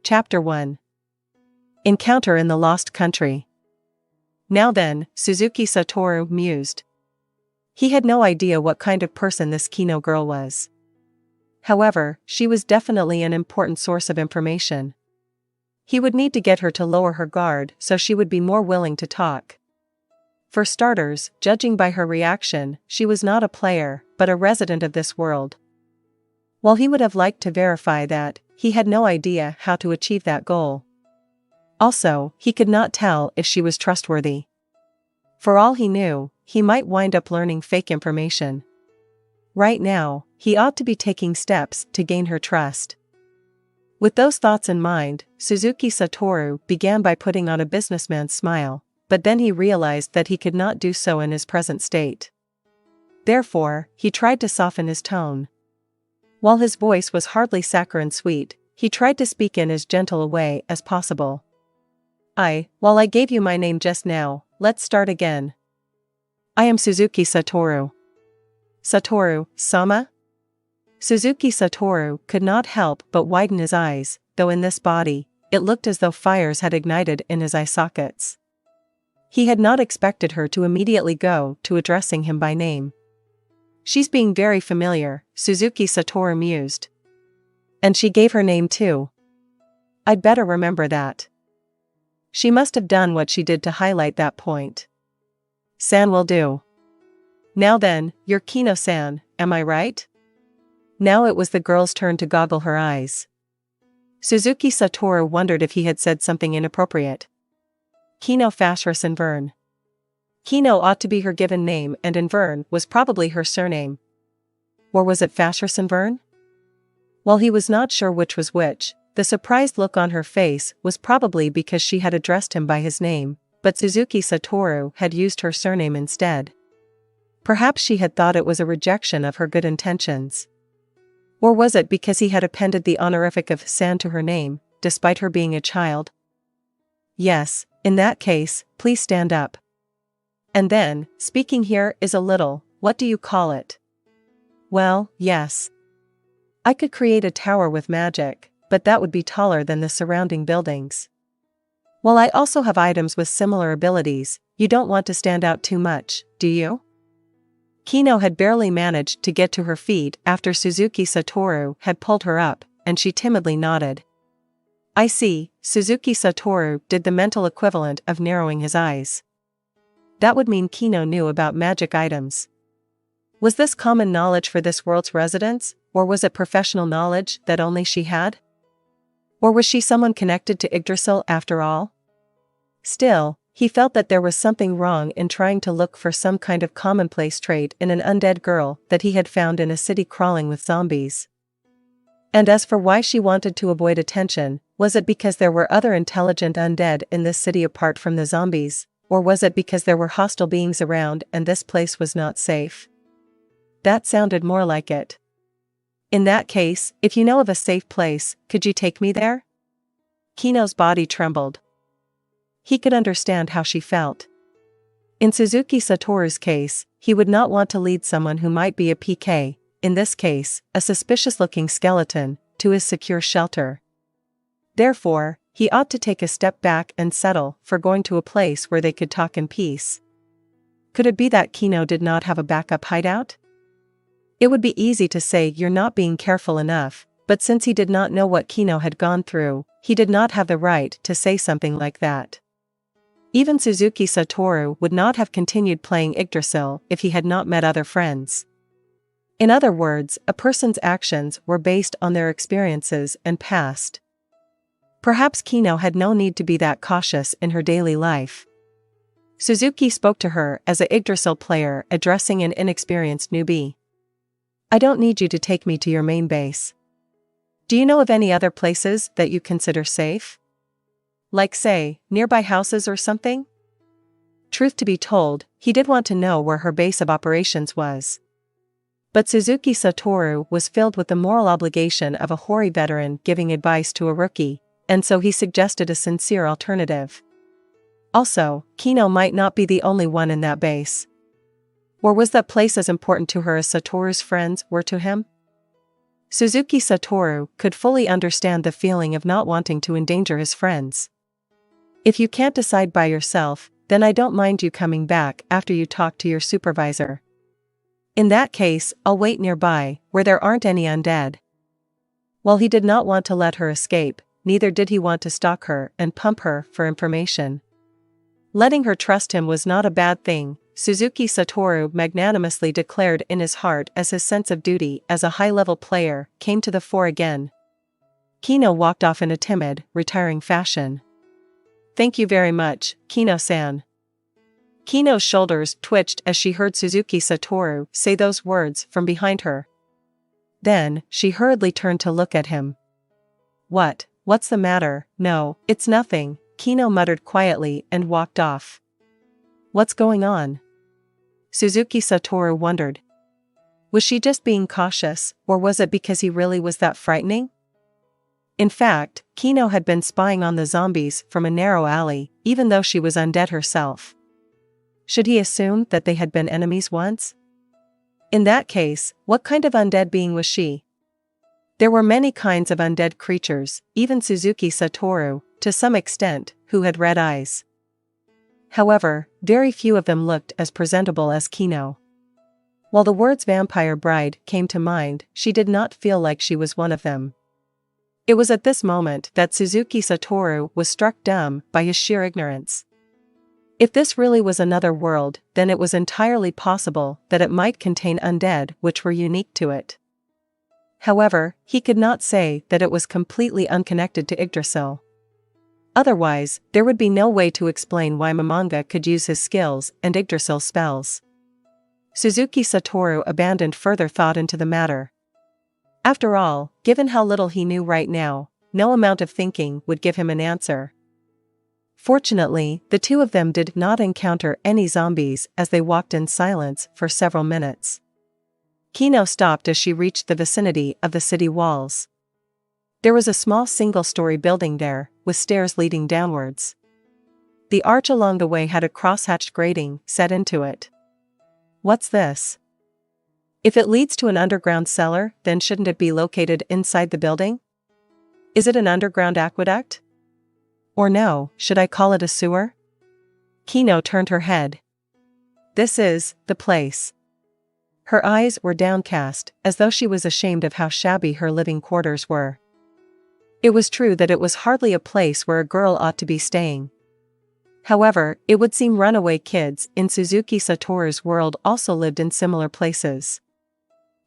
Chapter 1. Encounter in the Lost Country. Now then, Suzuki Satoru mused. He had no idea what kind of person this Kino girl was. However, she was definitely an important source of information. He would need to get her to lower her guard so she would be more willing to talk. For starters, judging by her reaction, she was not a player, but a resident of this world. While he would have liked to verify that, he had no idea how to achieve that goal. Also, he could not tell if she was trustworthy. For all he knew, he might wind up learning fake information. Right now, he ought to be taking steps to gain her trust. With those thoughts in mind, Suzuki Satoru began by putting on a businessman's smile, but then he realized that he could not do so in his present state. Therefore, he tried to soften his tone. While his voice was hardly saccharine sweet, he tried to speak in as gentle a way as possible. While I gave you my name just now, let's start again. I am Suzuki Satoru. Satoru-sama? Suzuki Satoru could not help but widen his eyes, though in this body, it looked as though fires had ignited in his eye sockets. He had not expected her to immediately go to addressing him by name. She's being very familiar, Suzuki Satoru mused. And she gave her name too. I'd better remember that. She must have done what she did to highlight that point. San will do. Now then, you're Kino-san, am I right? Now it was the girl's turn to goggle her eyes. Suzuki Satoru wondered if he had said something inappropriate. Kino Fashris Invern. Kino ought to be her given name and Invern was probably her surname. Or was it Fashris Invern? While he was not sure which was which, the surprised look on her face was probably because she had addressed him by his name, but Suzuki Satoru had used her surname instead. Perhaps she had thought it was a rejection of her good intentions. Or was it because he had appended the honorific of San to her name, despite her being a child? Yes, in that case, please stand up. And then, speaking here is a little, what do you call it? Well, yes. I could create a tower with magic, but that would be taller than the surrounding buildings. While I also have items with similar abilities, you don't want to stand out too much, do you? Kino had barely managed to get to her feet after Suzuki Satoru had pulled her up, and she timidly nodded. I see, Suzuki Satoru did the mental equivalent of narrowing his eyes. That would mean Kino knew about magic items. Was this common knowledge for this world's residents, or was it professional knowledge that only she had? Or was she someone connected to Yggdrasil after all? Still, he felt that there was something wrong in trying to look for some kind of commonplace trait in an undead girl that he had found in a city crawling with zombies. And as for why she wanted to avoid attention, was it because there were other intelligent undead in this city apart from the zombies, or was it because there were hostile beings around and this place was not safe? That sounded more like it. In that case, if you know of a safe place, could you take me there? Kino's body trembled. He could understand how she felt. In Suzuki Satoru's case, he would not want to lead someone who might be a PK, in this case, a suspicious-looking skeleton, to his secure shelter. Therefore, he ought to take a step back and settle for going to a place where they could talk in peace. Could it be that Kino did not have a backup hideout? It would be easy to say you're not being careful enough, but since he did not know what Kino had gone through, he did not have the right to say something like that. Even Suzuki Satoru would not have continued playing Yggdrasil if he had not met other friends. In other words, a person's actions were based on their experiences and past. Perhaps Kino had no need to be that cautious in her daily life. Suzuki spoke to her as a Yggdrasil player addressing an inexperienced newbie. I don't need you to take me to your main base. Do you know of any other places that you consider safe? Like say, nearby houses or something? Truth to be told, he did want to know where her base of operations was. But Suzuki Satoru was filled with the moral obligation of a hoary veteran giving advice to a rookie, and so he suggested a sincere alternative. Also, Kino might not be the only one in that base. Or was that place as important to her as Satoru's friends were to him? Suzuki Satoru could fully understand the feeling of not wanting to endanger his friends. If you can't decide by yourself, then I don't mind you coming back after you talk to your supervisor. In that case, I'll wait nearby, where there aren't any undead. While he did not want to let her escape, neither did he want to stalk her and pump her for information. Letting her trust him was not a bad thing, Suzuki Satoru magnanimously declared in his heart as his sense of duty as a high-level player came to the fore again. Kino walked off in a timid, retiring fashion. "Thank you very much, Kino-san." Kino's shoulders twitched as she heard Suzuki Satoru say those words from behind her. Then, she hurriedly turned to look at him. What's the matter?" "No, it's nothing," Kino muttered quietly and walked off. "What's going on?" Suzuki Satoru wondered. Was she just being cautious, or was it because he really was that frightening? In fact, Kino had been spying on the zombies from a narrow alley, even though she was undead herself. Should he assume that they had been enemies once? In that case, what kind of undead being was she? There were many kinds of undead creatures, even Suzuki Satoru, to some extent, who had red eyes. However, very few of them looked as presentable as Kino. While the words vampire bride came to mind, she did not feel like she was one of them. It was at this moment that Suzuki Satoru was struck dumb by his sheer ignorance. If this really was another world, then it was entirely possible that it might contain undead which were unique to it. However, he could not say that it was completely unconnected to Yggdrasil. Otherwise, there would be no way to explain why Momonga could use his skills and Yggdrasil spells. Suzuki Satoru abandoned further thought into the matter. After all, given how little he knew right now, no amount of thinking would give him an answer. Fortunately, the two of them did not encounter any zombies as they walked in silence for several minutes. Kino stopped as she reached the vicinity of the city walls. There was a small single-story building there, with stairs leading downwards. The arch along the way had a cross-hatched grating set into it. What's this? If it leads to an underground cellar, then shouldn't it be located inside the building? Is it an underground aqueduct? Or no, should I call it a sewer? Kino turned her head. This is the place. Her eyes were downcast, as though she was ashamed of how shabby her living quarters were. It was true that it was hardly a place where a girl ought to be staying. However, it would seem runaway kids in Suzuki Satoru's world also lived in similar places.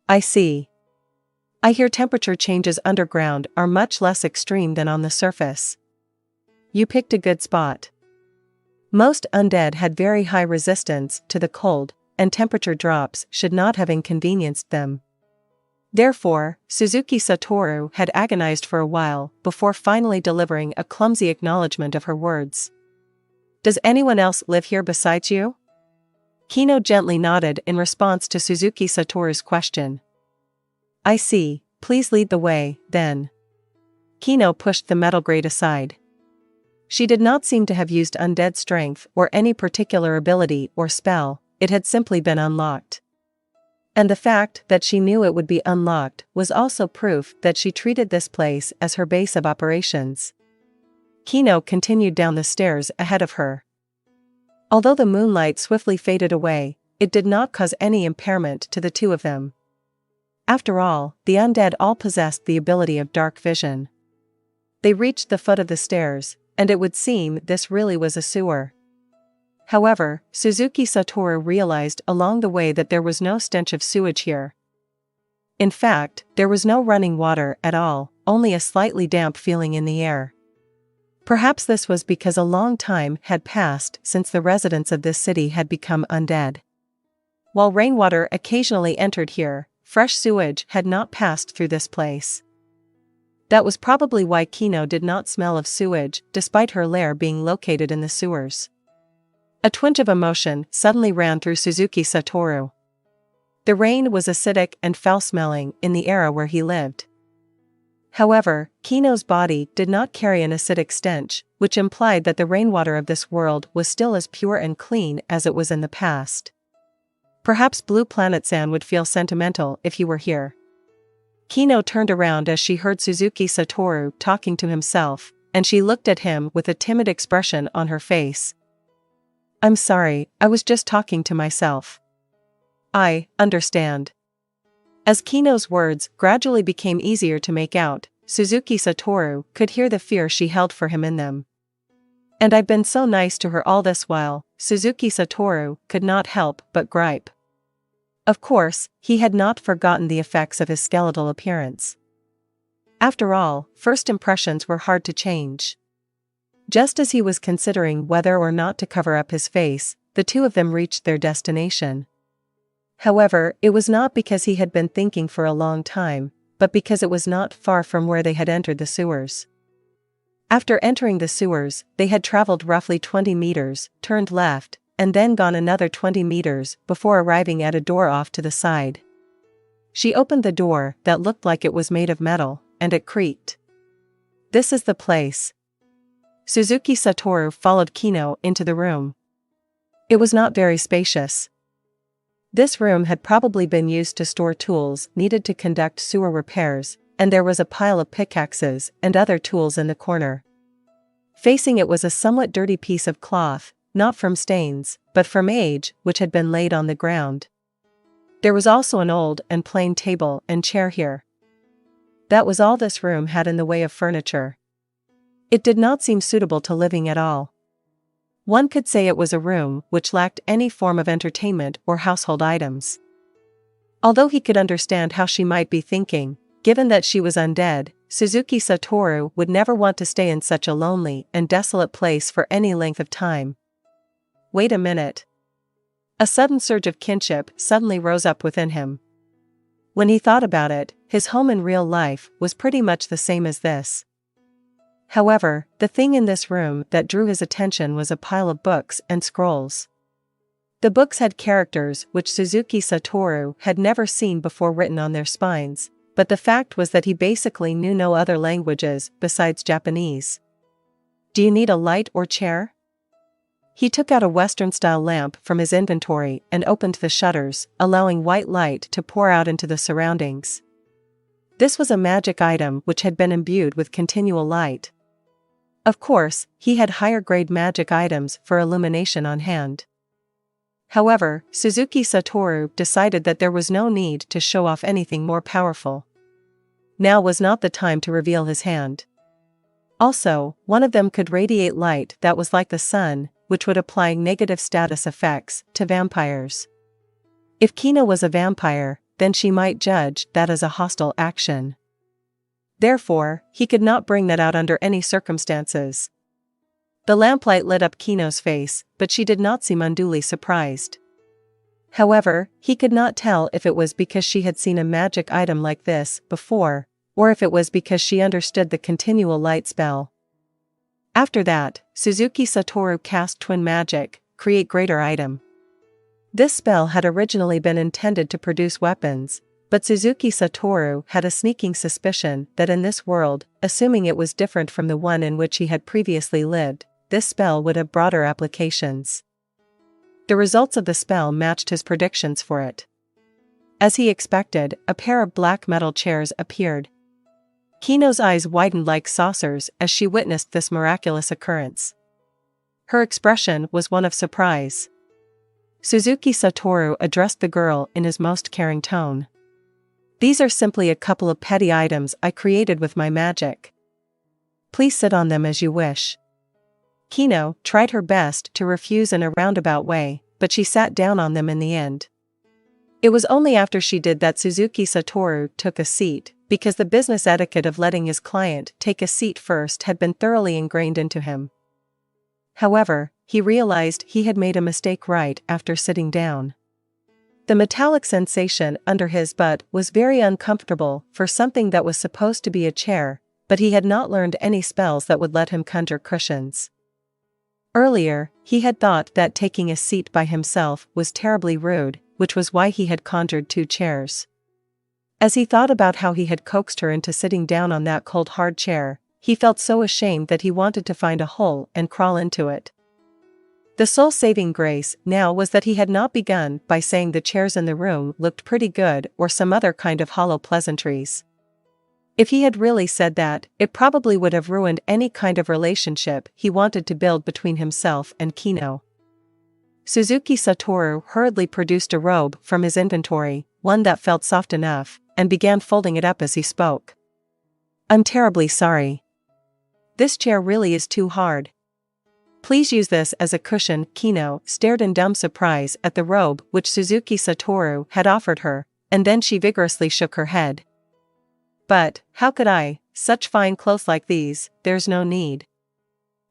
I see. I hear temperature changes underground are much less extreme than on the surface. You picked a good spot. Most undead had very high resistance to the cold, and temperature drops should not have inconvenienced them. Therefore, Suzuki Satoru had agonized for a while before finally delivering a clumsy acknowledgement of her words. Does anyone else live here besides you? Kino gently nodded in response to Suzuki Satoru's question. I see, please lead the way, then. Kino pushed the metal grate aside. She did not seem to have used undead strength or any particular ability or spell, it had simply been unlocked. And the fact that she knew it would be unlocked was also proof that she treated this place as her base of operations. Kino continued down the stairs ahead of her. Although the moonlight swiftly faded away, it did not cause any impairment to the two of them. After all, the undead all possessed the ability of dark vision. They reached the foot of the stairs, and it would seem this really was a sewer. However, Suzuki Satoru realized along the way that there was no stench of sewage here. In fact, there was no running water at all, only a slightly damp feeling in the air. Perhaps this was because a long time had passed since the residents of this city had become undead. While rainwater occasionally entered here, fresh sewage had not passed through this place. That was probably why Kino did not smell of sewage despite her lair being located in the sewers. A twinge of emotion suddenly ran through Suzuki Satoru. The rain was acidic and foul-smelling in the era where he lived. However, Kino's body did not carry an acidic stench, which implied that the rainwater of this world was still as pure and clean as it was in the past. Perhaps Blue Planet San would feel sentimental if he were here. Kino turned around as she heard Suzuki Satoru talking to himself, and she looked at him with a timid expression on her face. "I'm sorry, I was just talking to myself." "I understand." As Kino's words gradually became easier to make out, Suzuki Satoru could hear the fear she held for him in them. "And I've been so nice to her all this while," Suzuki Satoru could not help but gripe. Of course, he had not forgotten the effects of his skeletal appearance. After all, first impressions were hard to change. Just as he was considering whether or not to cover up his face, the two of them reached their destination. However, it was not because he had been thinking for a long time, but because it was not far from where they had entered the sewers. After entering the sewers, they had traveled roughly 20 meters, turned left, and then gone another 20 meters before arriving at a door off to the side. She opened the door that looked like it was made of metal, and it creaked. "This is the place." Suzuki Satoru followed Kino into the room. It was not very spacious. This room had probably been used to store tools needed to conduct sewer repairs, and there was a pile of pickaxes and other tools in the corner. Facing it was a somewhat dirty piece of cloth, not from stains, but from age, which had been laid on the ground. There was also an old and plain table and chair here. That was all this room had in the way of furniture. It did not seem suitable to living at all. One could say it was a room which lacked any form of entertainment or household items. Although he could understand how she might be thinking, given that she was undead, Suzuki Satoru would never want to stay in such a lonely and desolate place for any length of time. Wait a minute. A sudden surge of kinship suddenly rose up within him. When he thought about it, his home in real life was pretty much the same as this. However, the thing in this room that drew his attention was a pile of books and scrolls. The books had characters which Suzuki Satoru had never seen before written on their spines, but the fact was that he basically knew no other languages besides Japanese. "Do you need a light or chair?" He took out a Western-style lamp from his inventory and opened the shutters, allowing white light to pour out into the surroundings. This was a magic item which had been imbued with continual light. Of course, he had higher-grade magic items for illumination on hand. However, Suzuki Satoru decided that there was no need to show off anything more powerful. Now was not the time to reveal his hand. Also, one of them could radiate light that was like the sun, which would apply negative status effects to vampires. If Kino was a vampire, then she might judge that as a hostile action. Therefore, he could not bring that out under any circumstances. The lamplight lit up Kino's face, but she did not seem unduly surprised. However, he could not tell if it was because she had seen a magic item like this before, or if it was because she understood the continual light spell. After that, Suzuki Satoru cast Twin Magic, Create Greater Item. This spell had originally been intended to produce weapons, but Suzuki Satoru had a sneaking suspicion that in this world, assuming it was different from the one in which he had previously lived, this spell would have broader applications. The results of the spell matched his predictions for it. As he expected, a pair of black metal chairs appeared. Kino's eyes widened like saucers as she witnessed this miraculous occurrence. Her expression was one of surprise. Suzuki Satoru addressed the girl in his most caring tone. "These are simply a couple of petty items I created with my magic. Please sit on them as you wish." Kino tried her best to refuse in a roundabout way, but she sat down on them in the end. It was only after she did that Suzuki Satoru took a seat, because the business etiquette of letting his client take a seat first had been thoroughly ingrained into him. However, he realized he had made a mistake right after sitting down. The metallic sensation under his butt was very uncomfortable for something that was supposed to be a chair, but he had not learned any spells that would let him conjure cushions. Earlier, he had thought that taking a seat by himself was terribly rude, which was why he had conjured 2 chairs. As he thought about how he had coaxed her into sitting down on that cold hard chair, he felt so ashamed that he wanted to find a hole and crawl into it. The sole saving grace now was that he had not begun by saying the chairs in the room looked pretty good or some other kind of hollow pleasantries. If he had really said that, it probably would have ruined any kind of relationship he wanted to build between himself and Kino. Suzuki Satoru hurriedly produced a robe from his inventory, one that felt soft enough, and began folding it up as he spoke. "I'm terribly sorry. This chair really is too hard. Please use this as a cushion." Kino stared in dumb surprise at the robe which Suzuki Satoru had offered her, and then she vigorously shook her head. "But, how could I? Such fine clothes like these, there's no need.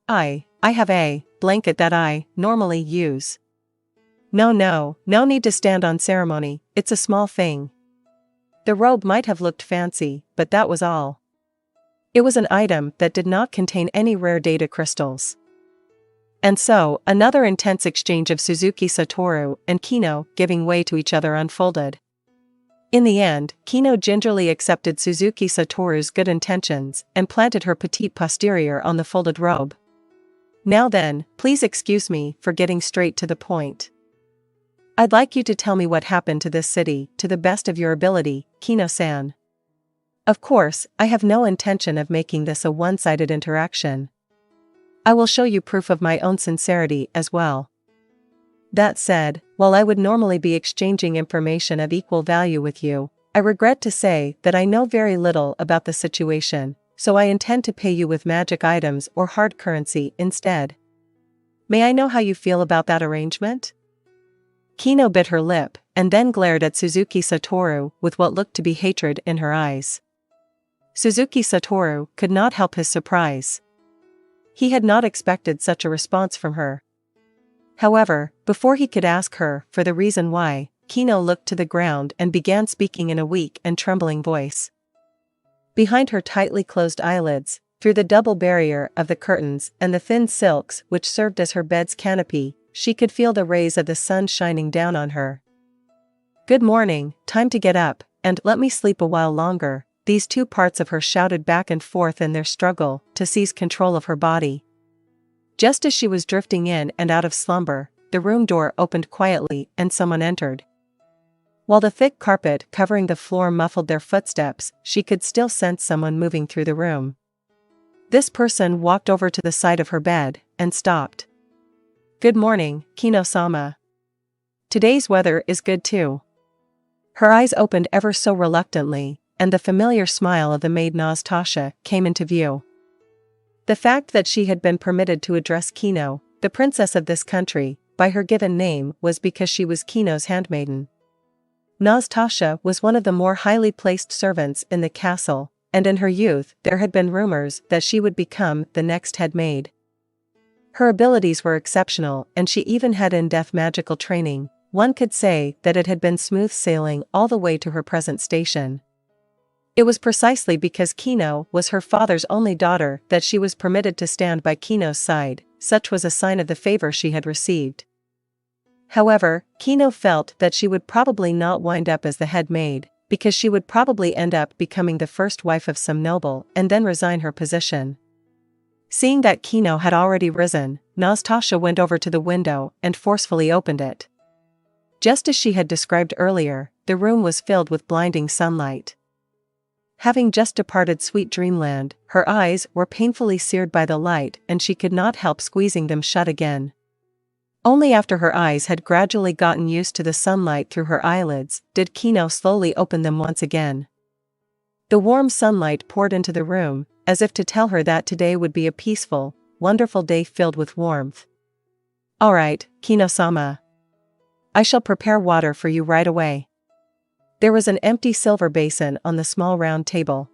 I have a blanket that I normally use." No need to stand on ceremony, it's a small thing." The robe might have looked fancy, but that was all. It was an item that did not contain any rare data crystals. And so, another intense exchange of Suzuki Satoru and Kino giving way to each other unfolded. In the end, Kino gingerly accepted Suzuki Satoru's good intentions and planted her petite posterior on the folded robe. "Now then, please excuse me for getting straight to the point. I'd like you to tell me what happened to this city, to the best of your ability, Kino-san. Of course, I have no intention of making this a one-sided interaction. I will show you proof of my own sincerity as well. That said, while I would normally be exchanging information of equal value with you, I regret to say that I know very little about the situation, so I intend to pay you with magic items or hard currency instead. May I know how you feel about that arrangement?" Kino bit her lip, and then glared at Suzuki Satoru with what looked to be hatred in her eyes. Suzuki Satoru could not help his surprise. He had not expected such a response from her. However, before he could ask her for the reason why, Kino looked to the ground and began speaking in a weak and trembling voice. Behind her tightly closed eyelids, through the double barrier of the curtains and the thin silks which served as her bed's canopy, she could feel the rays of the sun shining down on her. "Good morning, time to get up, and let me sleep a while longer," these two parts of her shouted back and forth in their struggle to seize control of her body. Just as she was drifting in and out of slumber, the room door opened quietly and someone entered. While the thick carpet covering the floor muffled their footsteps, she could still sense someone moving through the room. This person walked over to the side of her bed and stopped. "Good morning, Kino-sama. Today's weather is good too." Her eyes opened ever so reluctantly, and the familiar smile of the maid Natasha came into view. The fact that she had been permitted to address Kino, the princess of this country, by her given name was because she was Kino's handmaiden. Natasha was one of the more highly placed servants in the castle, and in her youth there had been rumors that she would become the next head maid. Her abilities were exceptional, and she even had in-depth magical training. One could say that it had been smooth sailing all the way to her present station. It was precisely because Kino was her father's only daughter that she was permitted to stand by Kino's side. Such was a sign of the favor she had received. However, Kino felt that she would probably not wind up as the head maid, because she would probably end up becoming the first wife of some noble and then resign her position. Seeing that Kino had already risen, Natasha went over to the window and forcefully opened it. Just as she had described earlier, the room was filled with blinding sunlight. Having just departed sweet dreamland, her eyes were painfully seared by the light and she could not help squeezing them shut again. Only after her eyes had gradually gotten used to the sunlight through her eyelids did Kino slowly open them once again. The warm sunlight poured into the room, as if to tell her that today would be a peaceful, wonderful day filled with warmth. "All right, Kino-sama. I shall prepare water for you right away." There was an empty silver basin on the small round table.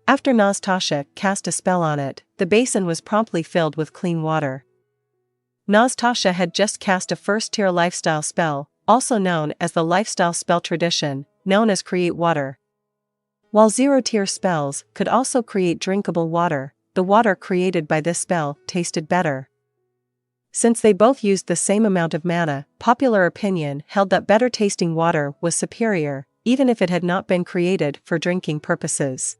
After Natasha cast a spell on it, the basin was promptly filled with clean water. Natasha had just cast a first-tier lifestyle spell, also known as the lifestyle spell tradition, known as Create Water. While zero-tier spells could also create drinkable water, the water created by this spell tasted better. Since they both used the same amount of mana, popular opinion held that better-tasting water was superior, even if it had not been created for drinking purposes.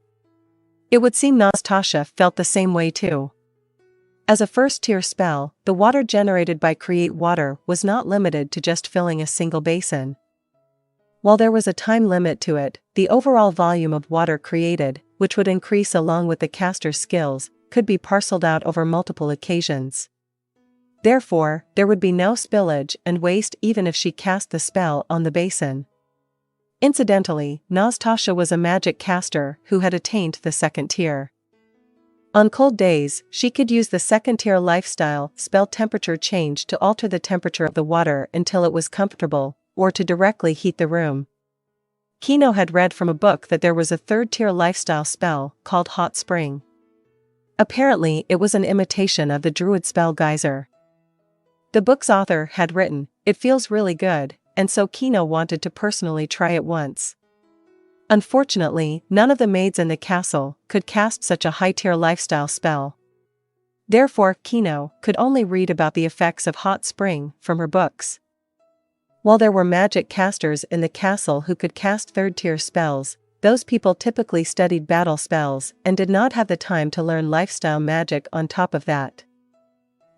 It would seem Natasha felt the same way too. As a first-tier spell, the water generated by Create Water was not limited to just filling a single basin. While there was a time limit to it, the overall volume of water created which would increase along with the caster's skills, could be parceled out over multiple occasions. Therefore, there would be no spillage and waste even if she cast the spell on the basin. Incidentally, Nastasia was a magic caster who had attained the second tier. On cold days, she could use the second-tier lifestyle spell temperature change to alter the temperature of the water until it was comfortable, or to directly heat the room. Kino had read from a book that there was a third-tier lifestyle spell called Hot Spring. Apparently, it was an imitation of the druid spell Geyser. The book's author had written, "It feels really good," and so Kino wanted to personally try it once. Unfortunately, none of the maids in the castle could cast such a high-tier lifestyle spell. Therefore, Kino could only read about the effects of Hot Spring from her books. While there were magic casters in the castle who could cast third-tier spells, those people typically studied battle spells and did not have the time to learn lifestyle magic on top of that.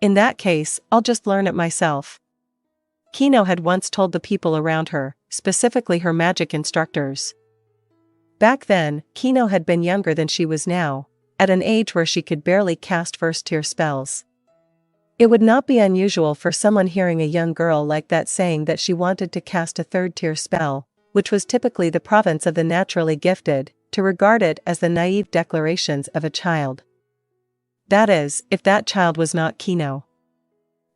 In that case, I'll just learn it myself. Kino had once told the people around her, specifically her magic instructors. Back then, Kino had been younger than she was now, at an age where she could barely cast first-tier spells. It would not be unusual for someone hearing a young girl like that saying that she wanted to cast a third-tier spell, which was typically the province of the naturally gifted, to regard it as the naive declarations of a child. That is, if that child was not Kino.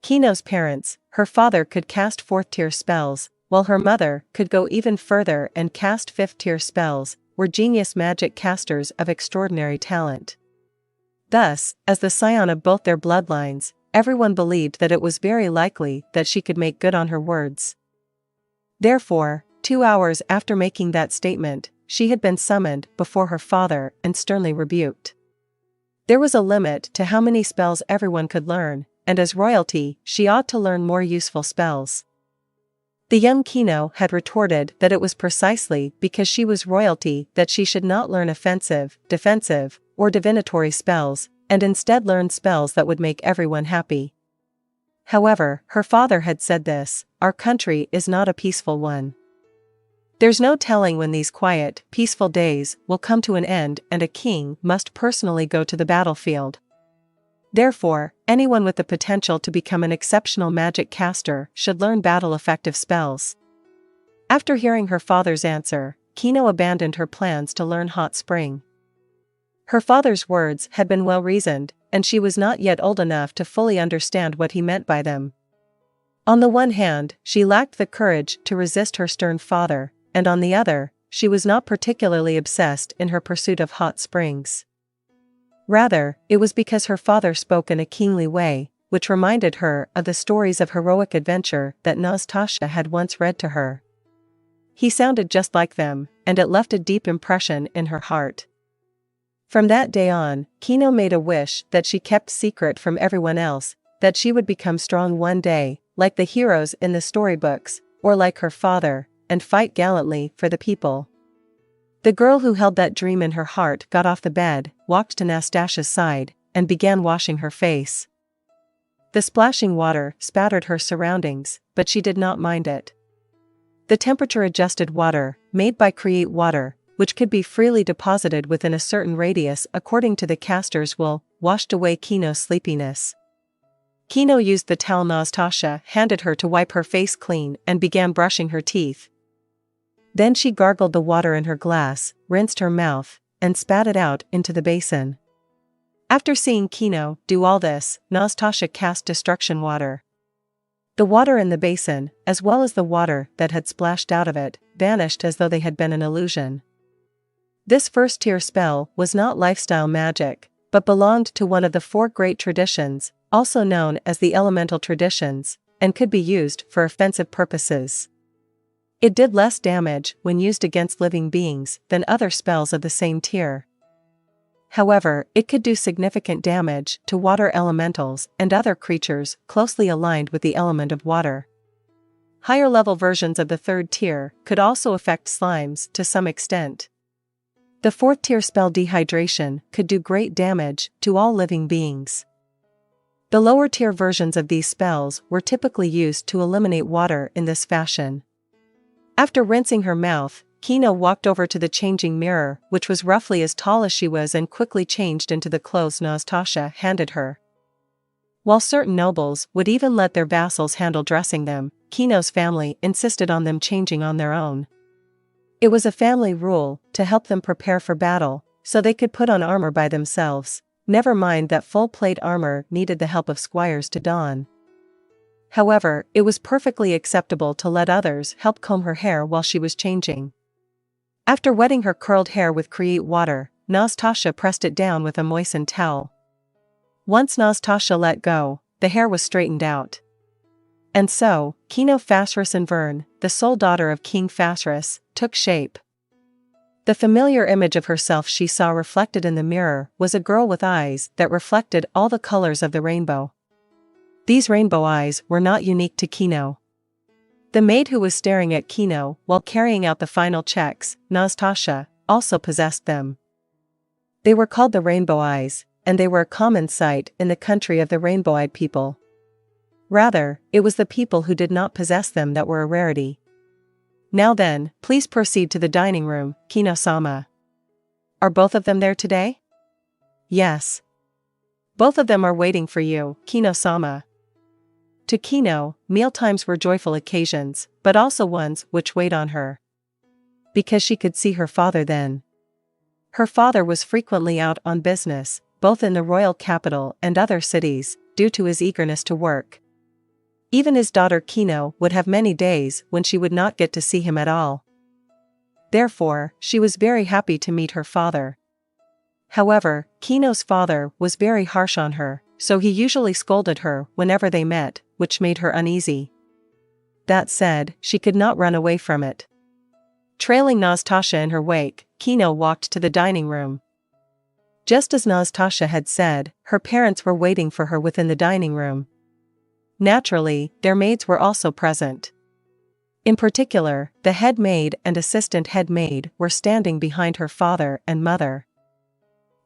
Kino's parents, her father could cast fourth-tier spells, while her mother could go even further and cast fifth-tier spells, were genius magic casters of extraordinary talent. Thus, as the scion of both their bloodlines, everyone believed that it was very likely that she could make good on her words. Therefore, 2 hours after making that statement, she had been summoned before her father and sternly rebuked. There was a limit to how many spells everyone could learn, and as royalty, she ought to learn more useful spells. The young Kino had retorted that it was precisely because she was royalty that she should not learn offensive, defensive, or divinatory spells, and instead learn spells that would make everyone happy. However, her father had said this, "Our country is not a peaceful one. There's no telling when these quiet, peaceful days will come to an end and a king must personally go to the battlefield. Therefore, anyone with the potential to become an exceptional magic caster should learn battle-effective spells." After hearing her father's answer, Kino abandoned her plans to learn Hot Spring. Her father's words had been well-reasoned, and she was not yet old enough to fully understand what he meant by them. On the one hand, she lacked the courage to resist her stern father, and on the other, she was not particularly obsessed in her pursuit of hot springs. Rather, it was because her father spoke in a kingly way, which reminded her of the stories of heroic adventure that Nastasia had once read to her. He sounded just like them, and it left a deep impression in her heart. From that day on, Kino made a wish that she kept secret from everyone else, that she would become strong one day, like the heroes in the storybooks, or like her father, and fight gallantly for the people. The girl who held that dream in her heart got off the bed, walked to Nastasia's side, and began washing her face. The splashing water spattered her surroundings, but she did not mind it. The temperature-adjusted water, made by Create Water, which could be freely deposited within a certain radius according to the caster's will, washed away Kino's sleepiness. Kino used the towel Nastasia handed her to wipe her face clean and began brushing her teeth. Then she gargled the water in her glass, rinsed her mouth, and spat it out into the basin. After seeing Kino do all this, Nastasia cast Destruction Water. The water in the basin, as well as the water that had splashed out of it, vanished as though they had been an illusion. This first-tier spell was not lifestyle magic, but belonged to one of the 4 great traditions, also known as the elemental traditions, and could be used for offensive purposes. It did less damage when used against living beings than other spells of the same tier. However, it could do significant damage to water elementals and other creatures closely aligned with the element of water. Higher-level versions of the 3rd tier could also affect slimes to some extent. The 4th tier spell Dehydration could do great damage to all living beings. The lower tier versions of these spells were typically used to eliminate water in this fashion. After rinsing her mouth, Kino walked over to the changing mirror, which was roughly as tall as she was, and quickly changed into the clothes Nastasia handed her. While certain nobles would even let their vassals handle dressing them, Kino's family insisted on them changing on their own. It was a family rule to help them prepare for battle, so they could put on armor by themselves, never mind that full plate armor needed the help of squires to don. However, it was perfectly acceptable to let others help comb her hair while she was changing. After wetting her curled hair with Create water, Nastasia pressed it down with a moistened towel. Once Nastasia let go, the hair was straightened out. And so, Kino Fasris and Vern, the sole daughter of King Fasris, took shape. The familiar image of herself she saw reflected in the mirror was a girl with eyes that reflected all the colors of the rainbow. These rainbow eyes were not unique to Kino. The maid who was staring at Kino while carrying out the final checks, Nastasia, also possessed them. They were called the rainbow eyes, and they were a common sight in the country of the rainbow-eyed people. Rather, it was the people who did not possess them that were a rarity. Now then, please proceed to the dining room, Kino-sama. Are both of them there today? Yes. Both of them are waiting for you, Kino-sama. To Kino, mealtimes were joyful occasions, but also ones which weighed on her. Because she could see her father then. Her father was frequently out on business, both in the royal capital and other cities, due to his eagerness to work. Even his daughter Kino would have many days when she would not get to see him at all. Therefore, she was very happy to meet her father. However, Kino's father was very harsh on her, so he usually scolded her whenever they met, which made her uneasy. That said, she could not run away from it. Trailing Nastasia in her wake, Kino walked to the dining room. Just as Nastasia had said, her parents were waiting for her within the dining room. Naturally, their maids were also present. In particular, the head maid and assistant head maid were standing behind her father and mother.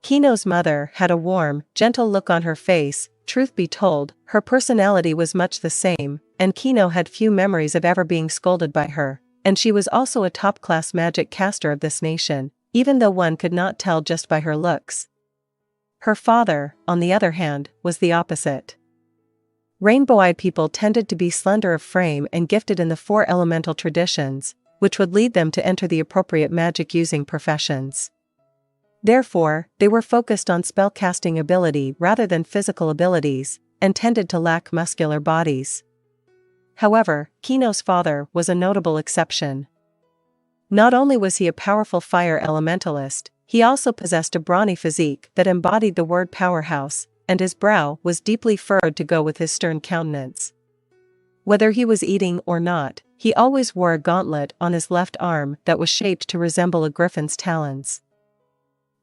Kino's mother had a warm, gentle look on her face. Truth be told, her personality was much the same, and Kino had few memories of ever being scolded by her, and she was also a top-class magic caster of this nation, even though one could not tell just by her looks. Her father, on the other hand, was the opposite. Rainbow-eyed people tended to be slender of frame and gifted in the 4 elemental traditions, which would lead them to enter the appropriate magic-using professions. Therefore, they were focused on spell-casting ability rather than physical abilities, and tended to lack muscular bodies. However, Kino's father was a notable exception. Not only was he a powerful fire elementalist, he also possessed a brawny physique that embodied the word powerhouse, and his brow was deeply furrowed to go with his stern countenance. Whether he was eating or not, he always wore a gauntlet on his left arm that was shaped to resemble a griffin's talons.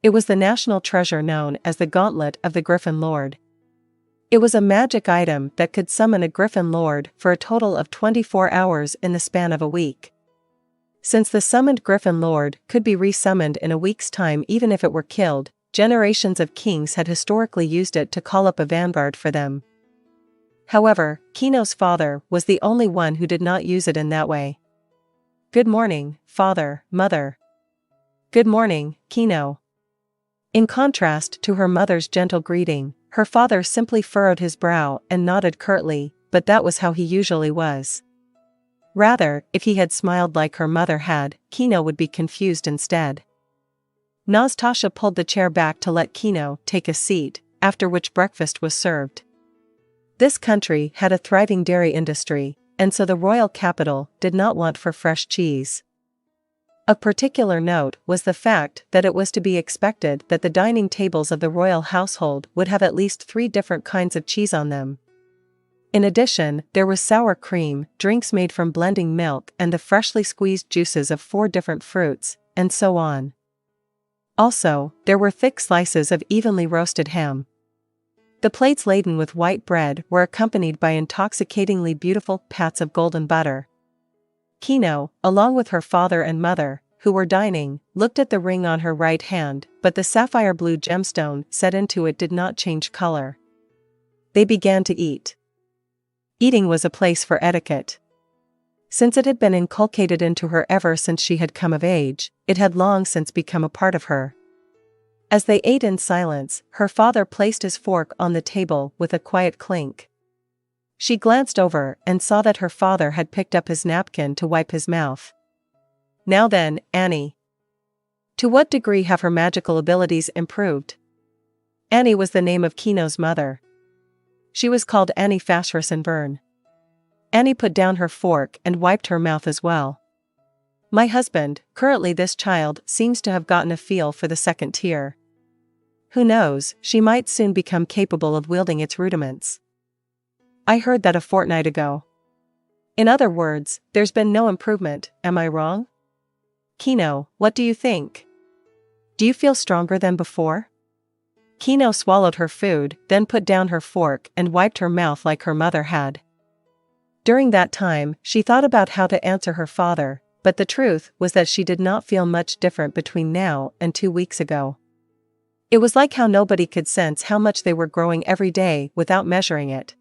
It was the national treasure known as the Gauntlet of the Griffin Lord. It was a magic item that could summon a Griffin Lord for a total of 24 hours in the span of a week. Since the summoned Griffin Lord could be resummoned in a week's time even if it were killed, generations of kings had historically used it to call up a vanguard for them. However, Kino's father was the only one who did not use it in that way. "Good morning, father, mother." "Good morning, Kino." In contrast to her mother's gentle greeting, her father simply furrowed his brow and nodded curtly, but that was how he usually was. Rather, if he had smiled like her mother had, Kino would be confused instead. Nastasia pulled the chair back to let Kino take a seat, after which breakfast was served. This country had a thriving dairy industry, and so the royal capital did not want for fresh cheese. Of particular note was the fact that it was to be expected that the dining tables of the royal household would have at least 3 different kinds of cheese on them. In addition, there was sour cream, drinks made from blending milk and the freshly squeezed juices of 4 different fruits, and so on. Also, there were thick slices of evenly roasted ham. The plates laden with white bread were accompanied by intoxicatingly beautiful pats of golden butter. Kino, along with her father and mother, who were dining, looked at the ring on her right hand, but the sapphire blue gemstone set into it did not change color. They began to eat. Eating was a place for etiquette. Since it had been inculcated into her ever since she had come of age, it had long since become a part of her. As they ate in silence, her father placed his fork on the table with a quiet clink. She glanced over and saw that her father had picked up his napkin to wipe his mouth. "Now then, Annie. To what degree have her magical abilities improved?" Annie was the name of Kino's mother. She was called Annie Fashrasenburn. Annie put down her fork and wiped her mouth as well. "My husband, currently this child seems to have gotten a feel for the second tier. Who knows, she might soon become capable of wielding its rudiments. I heard that a fortnight ago. In other words, there's been no improvement, am I wrong? Kino, what do you think? Do you feel stronger than before?" Kino swallowed her food, then put down her fork and wiped her mouth like her mother had. During that time, she thought about how to answer her father, but the truth was that she did not feel much different between now and 2 weeks ago. It was like how nobody could sense how much they were growing every day without measuring it.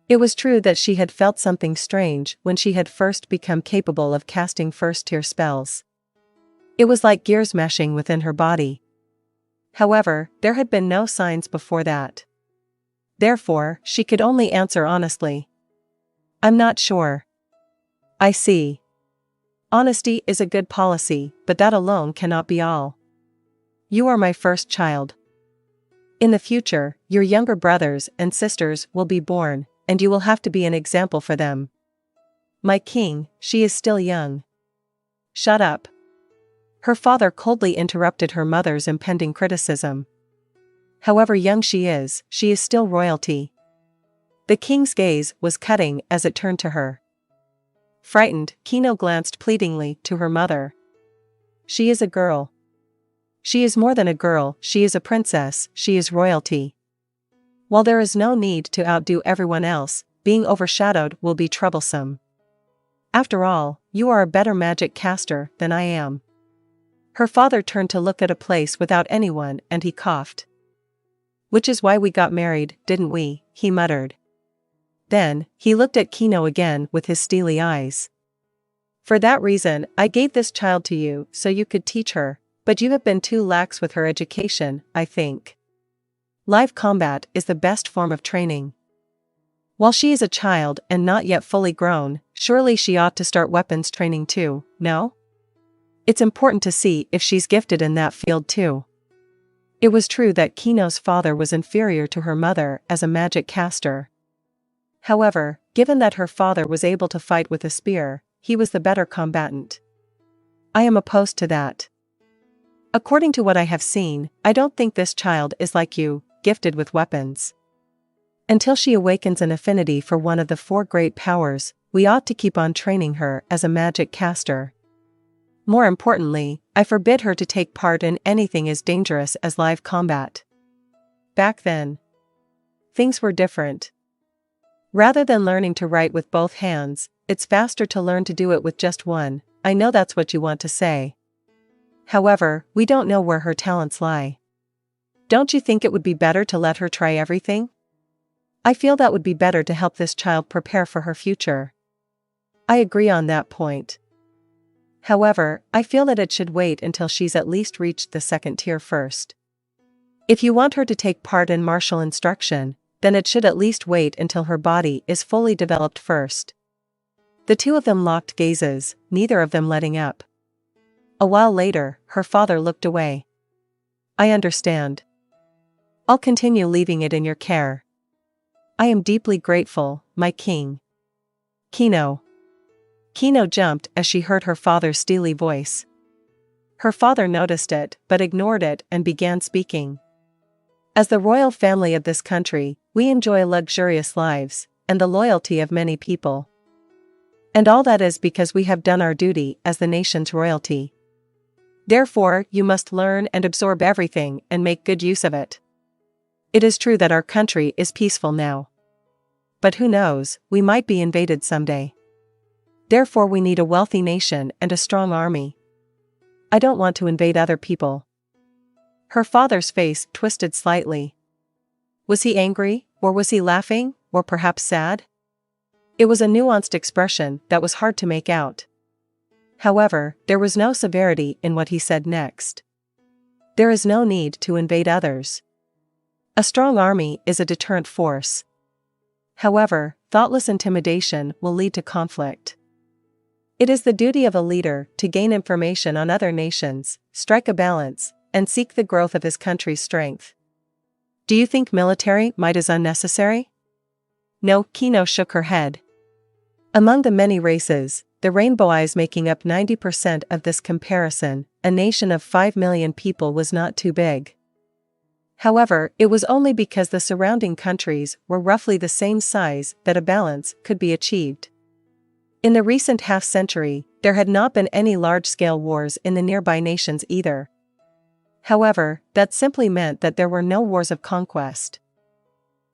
It was true that she had felt something strange when she had first become capable of casting first-tier spells. It was like gears meshing within her body. However, there had been no signs before that. Therefore, she could only answer honestly. "I'm not sure." "I see. Honesty is a good policy, but that alone cannot be all. You are my first child. In the future, your younger brothers and sisters will be born, and you will have to be an example for them. My king, she is still young." "Shut up." Her father coldly interrupted her mother's impending criticism. "However young she is still royalty." The king's gaze was cutting as it turned to her. Frightened, Kino glanced pleadingly to her mother. "She is a girl. She is more than a girl, she is a princess, she is royalty. While there is no need to outdo everyone else, being overshadowed will be troublesome. After all, you are a better magic caster than I am." Her father turned to look at a place without anyone and he coughed. "Which is why we got married, didn't we?" he muttered. Then, he looked at Kino again with his steely eyes. "For that reason, I gave this child to you so you could teach her, but you have been too lax with her education, I think. Live combat is the best form of training. While she is a child and not yet fully grown, surely she ought to start weapons training too, no? It's important to see if she's gifted in that field too." It was true that Kino's father was inferior to her mother as a magic caster. However, given that her father was able to fight with a spear, he was the better combatant. "I am opposed to that. According to what I have seen, I don't think this child is like you, gifted with weapons. Until she awakens an affinity for one of the 4 great powers, we ought to keep on training her as a magic caster. More importantly, I forbid her to take part in anything as dangerous as live combat." Back then, things were different. Rather than learning to write with both hands, it's faster to learn to do it with just one. I know that's what you want to say. However, we don't know where her talents lie. Don't you think it would be better to let her try everything? I feel that would be better to help this child prepare for her future. I agree on that point. However, I feel that it should wait until she's at least reached the second tier first. If you want her to take part in martial instruction, then it should at least wait until her body is fully developed first. The two of them locked gazes, neither of them letting up. A while later, her father looked away. "I understand. I'll continue leaving it in your care." "I am deeply grateful, my king." "Kino." Kino jumped as she heard her father's steely voice. Her father noticed it, but ignored it and began speaking. "As the royal family of this country, we enjoy luxurious lives, and the loyalty of many people. And all that is because we have done our duty as the nation's royalty. Therefore, you must learn and absorb everything and make good use of it. It is true that our country is peaceful now. But who knows, we might be invaded someday. Therefore we need a wealthy nation and a strong army. I don't want to invade other people." Her father's face twisted slightly. Was he angry, or was he laughing, or perhaps sad? It was a nuanced expression that was hard to make out. However, there was no severity in what he said next. There is no need to invade others. A strong army is a deterrent force. However, thoughtless intimidation will lead to conflict. It is the duty of a leader to gain information on other nations, strike a balance, and seek the growth of his country's strength. Do you think military might is unnecessary? No, Kino shook her head. Among the many races, the Rainbow Eyes making up 90% of this comparison, a nation of 5 million people was not too big. However, it was only because the surrounding countries were roughly the same size that a balance could be achieved. In the recent half-century, there had not been any large-scale wars in the nearby nations either. However, that simply meant that there were no wars of conquest.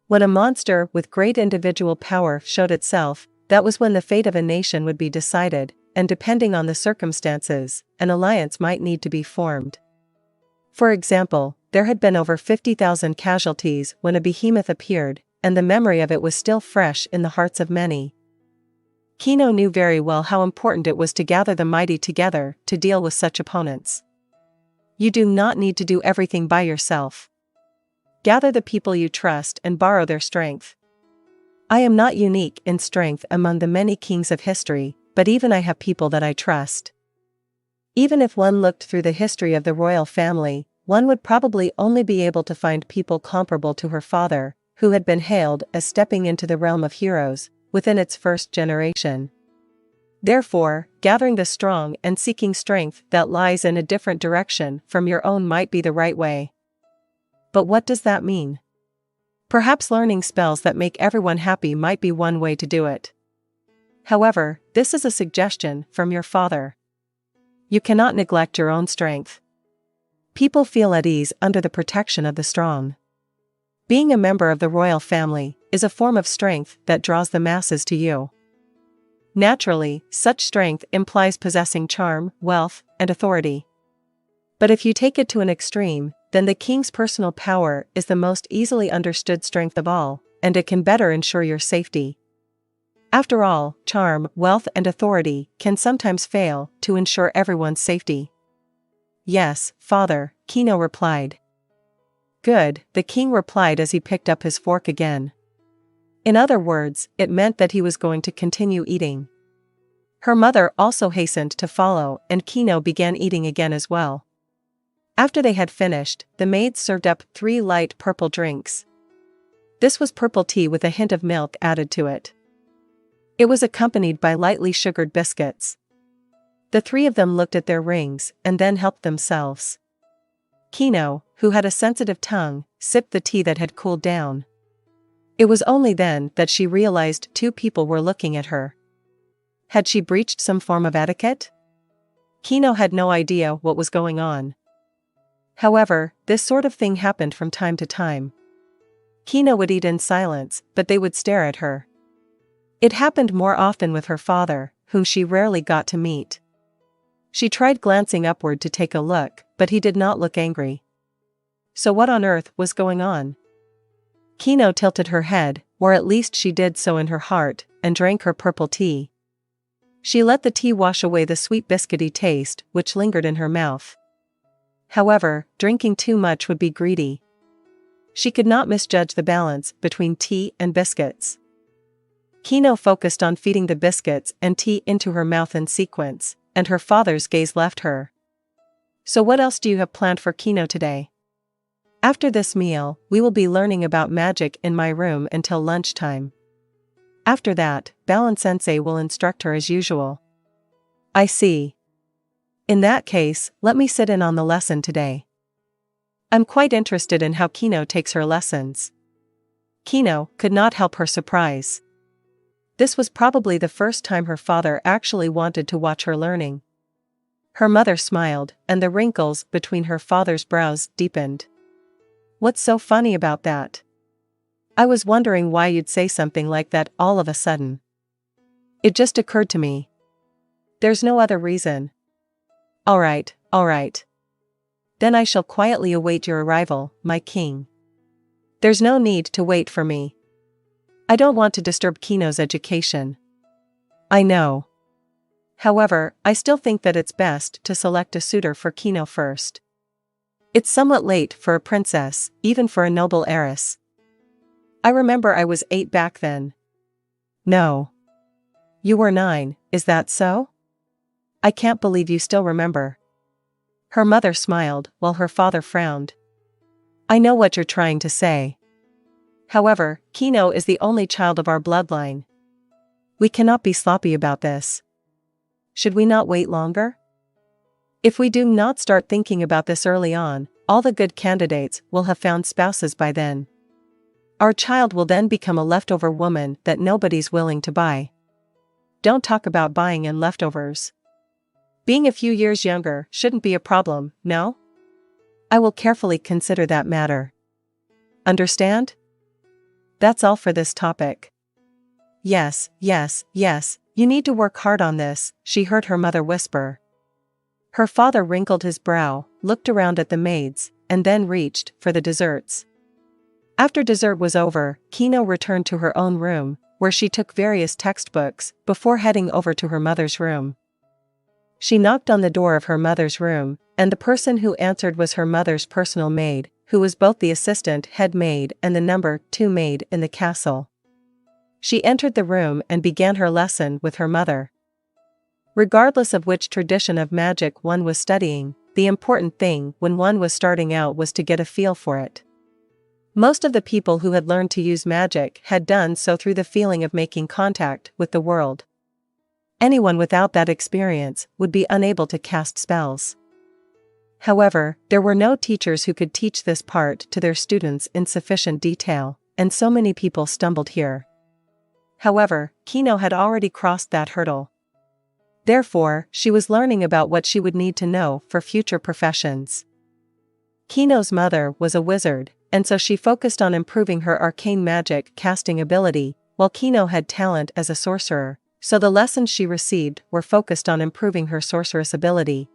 When a monster with great individual power showed itself, that was when the fate of a nation would be decided, and depending on the circumstances, an alliance might need to be formed. For example, there had been over 50,000 casualties when a behemoth appeared, and the memory of it was still fresh in the hearts of many. Kino knew very well how important it was to gather the mighty together to deal with such opponents. You do not need to do everything by yourself. Gather the people you trust and borrow their strength. I am not unique in strength among the many kings of history, but even I have people that I trust. Even if one looked through the history of the royal family, one would probably only be able to find people comparable to her father, who had been hailed as stepping into the realm of heroes, within its first generation. Therefore, gathering the strong and seeking strength that lies in a different direction from your own might be the right way. But what does that mean? Perhaps learning spells that make everyone happy might be one way to do it. However, this is a suggestion from your father. You cannot neglect your own strength. People feel at ease under the protection of the strong. Being a member of the royal family is a form of strength that draws the masses to you. Naturally, such strength implies possessing charm, wealth, and authority. But if you take it to an extreme, then the king's personal power is the most easily understood strength of all, and it can better ensure your safety. After all, charm, wealth, and authority can sometimes fail to ensure everyone's safety. Yes, father, Kino replied. Good, the king replied as he picked up his fork again. In other words, it meant that he was going to continue eating. Her mother also hastened to follow, and Kino began eating again as well. After they had finished, the maids served up 3 light purple drinks. This was purple tea with a hint of milk added to it. It was accompanied by lightly sugared biscuits. The 3 of them looked at their rings and then helped themselves. Kino, who had a sensitive tongue, sipped the tea that had cooled down. It was only then that she realized 2 people were looking at her. Had she breached some form of etiquette? Kino had no idea what was going on. However, this sort of thing happened from time to time. Kino would eat in silence, but they would stare at her. It happened more often with her father, whom she rarely got to meet. She tried glancing upward to take a look, but he did not look angry. So what on earth was going on? Kino tilted her head, or at least she did so in her heart, and drank her purple tea. She let the tea wash away the sweet biscuity taste which lingered in her mouth. However, drinking too much would be greedy. She could not misjudge the balance between tea and biscuits. Kino focused on feeding the biscuits and tea into her mouth in sequence, and her father's gaze left her. So what else do you have planned for Kino today? After this meal, we will be learning about magic in my room until lunchtime. After that, Balin-sensei will instruct her as usual. I see. In that case, let me sit in on the lesson today. I'm quite interested in how Kino takes her lessons. Kino could not help her surprise. This was probably the first time her father actually wanted to watch her learning. Her mother smiled, and the wrinkles between her father's brows deepened. What's so funny about that? I was wondering why you'd say something like that all of a sudden. It just occurred to me. There's no other reason. All right. Then I shall quietly await your arrival, my king. There's no need to wait for me. I don't want to disturb Kino's education. I know. However, I still think that it's best to select a suitor for Kino first. It's somewhat late for a princess, even for a noble heiress. I remember I was 8 back then. No. You were 9, is that so? I can't believe you still remember. Her mother smiled, while her father frowned. I know what you're trying to say. However, Kino is the only child of our bloodline. We cannot be sloppy about this. Should we not wait longer? If we do not start thinking about this early on, all the good candidates will have found spouses by then. Our child will then become a leftover woman that nobody's willing to buy. Don't talk about buying and leftovers. Being a few years younger shouldn't be a problem, no? I will carefully consider that matter. Understand? That's all for this topic. Yes, you need to work hard on this, she heard her mother whisper. Her father wrinkled his brow, looked around at the maids, and then reached for the desserts. After dessert was over, Kino returned to her own room, where she took various textbooks, before heading over to her mother's room. She knocked on the door of her mother's room, and the person who answered was her mother's personal maid, who was both the assistant head maid and the number 2 maid in the castle. She entered the room and began her lesson with her mother. Regardless of which tradition of magic one was studying, the important thing when one was starting out was to get a feel for it. Most of the people who had learned to use magic had done so through the feeling of making contact with the world. Anyone without that experience would be unable to cast spells. However, there were no teachers who could teach this part to their students in sufficient detail, and so many people stumbled here. However, Kino had already crossed that hurdle. Therefore, she was learning about what she would need to know for future professions. Kino's mother was a wizard, and so she focused on improving her arcane magic casting ability, while Kino had talent as a sorcerer, so the lessons she received were focused on improving her sorceress ability.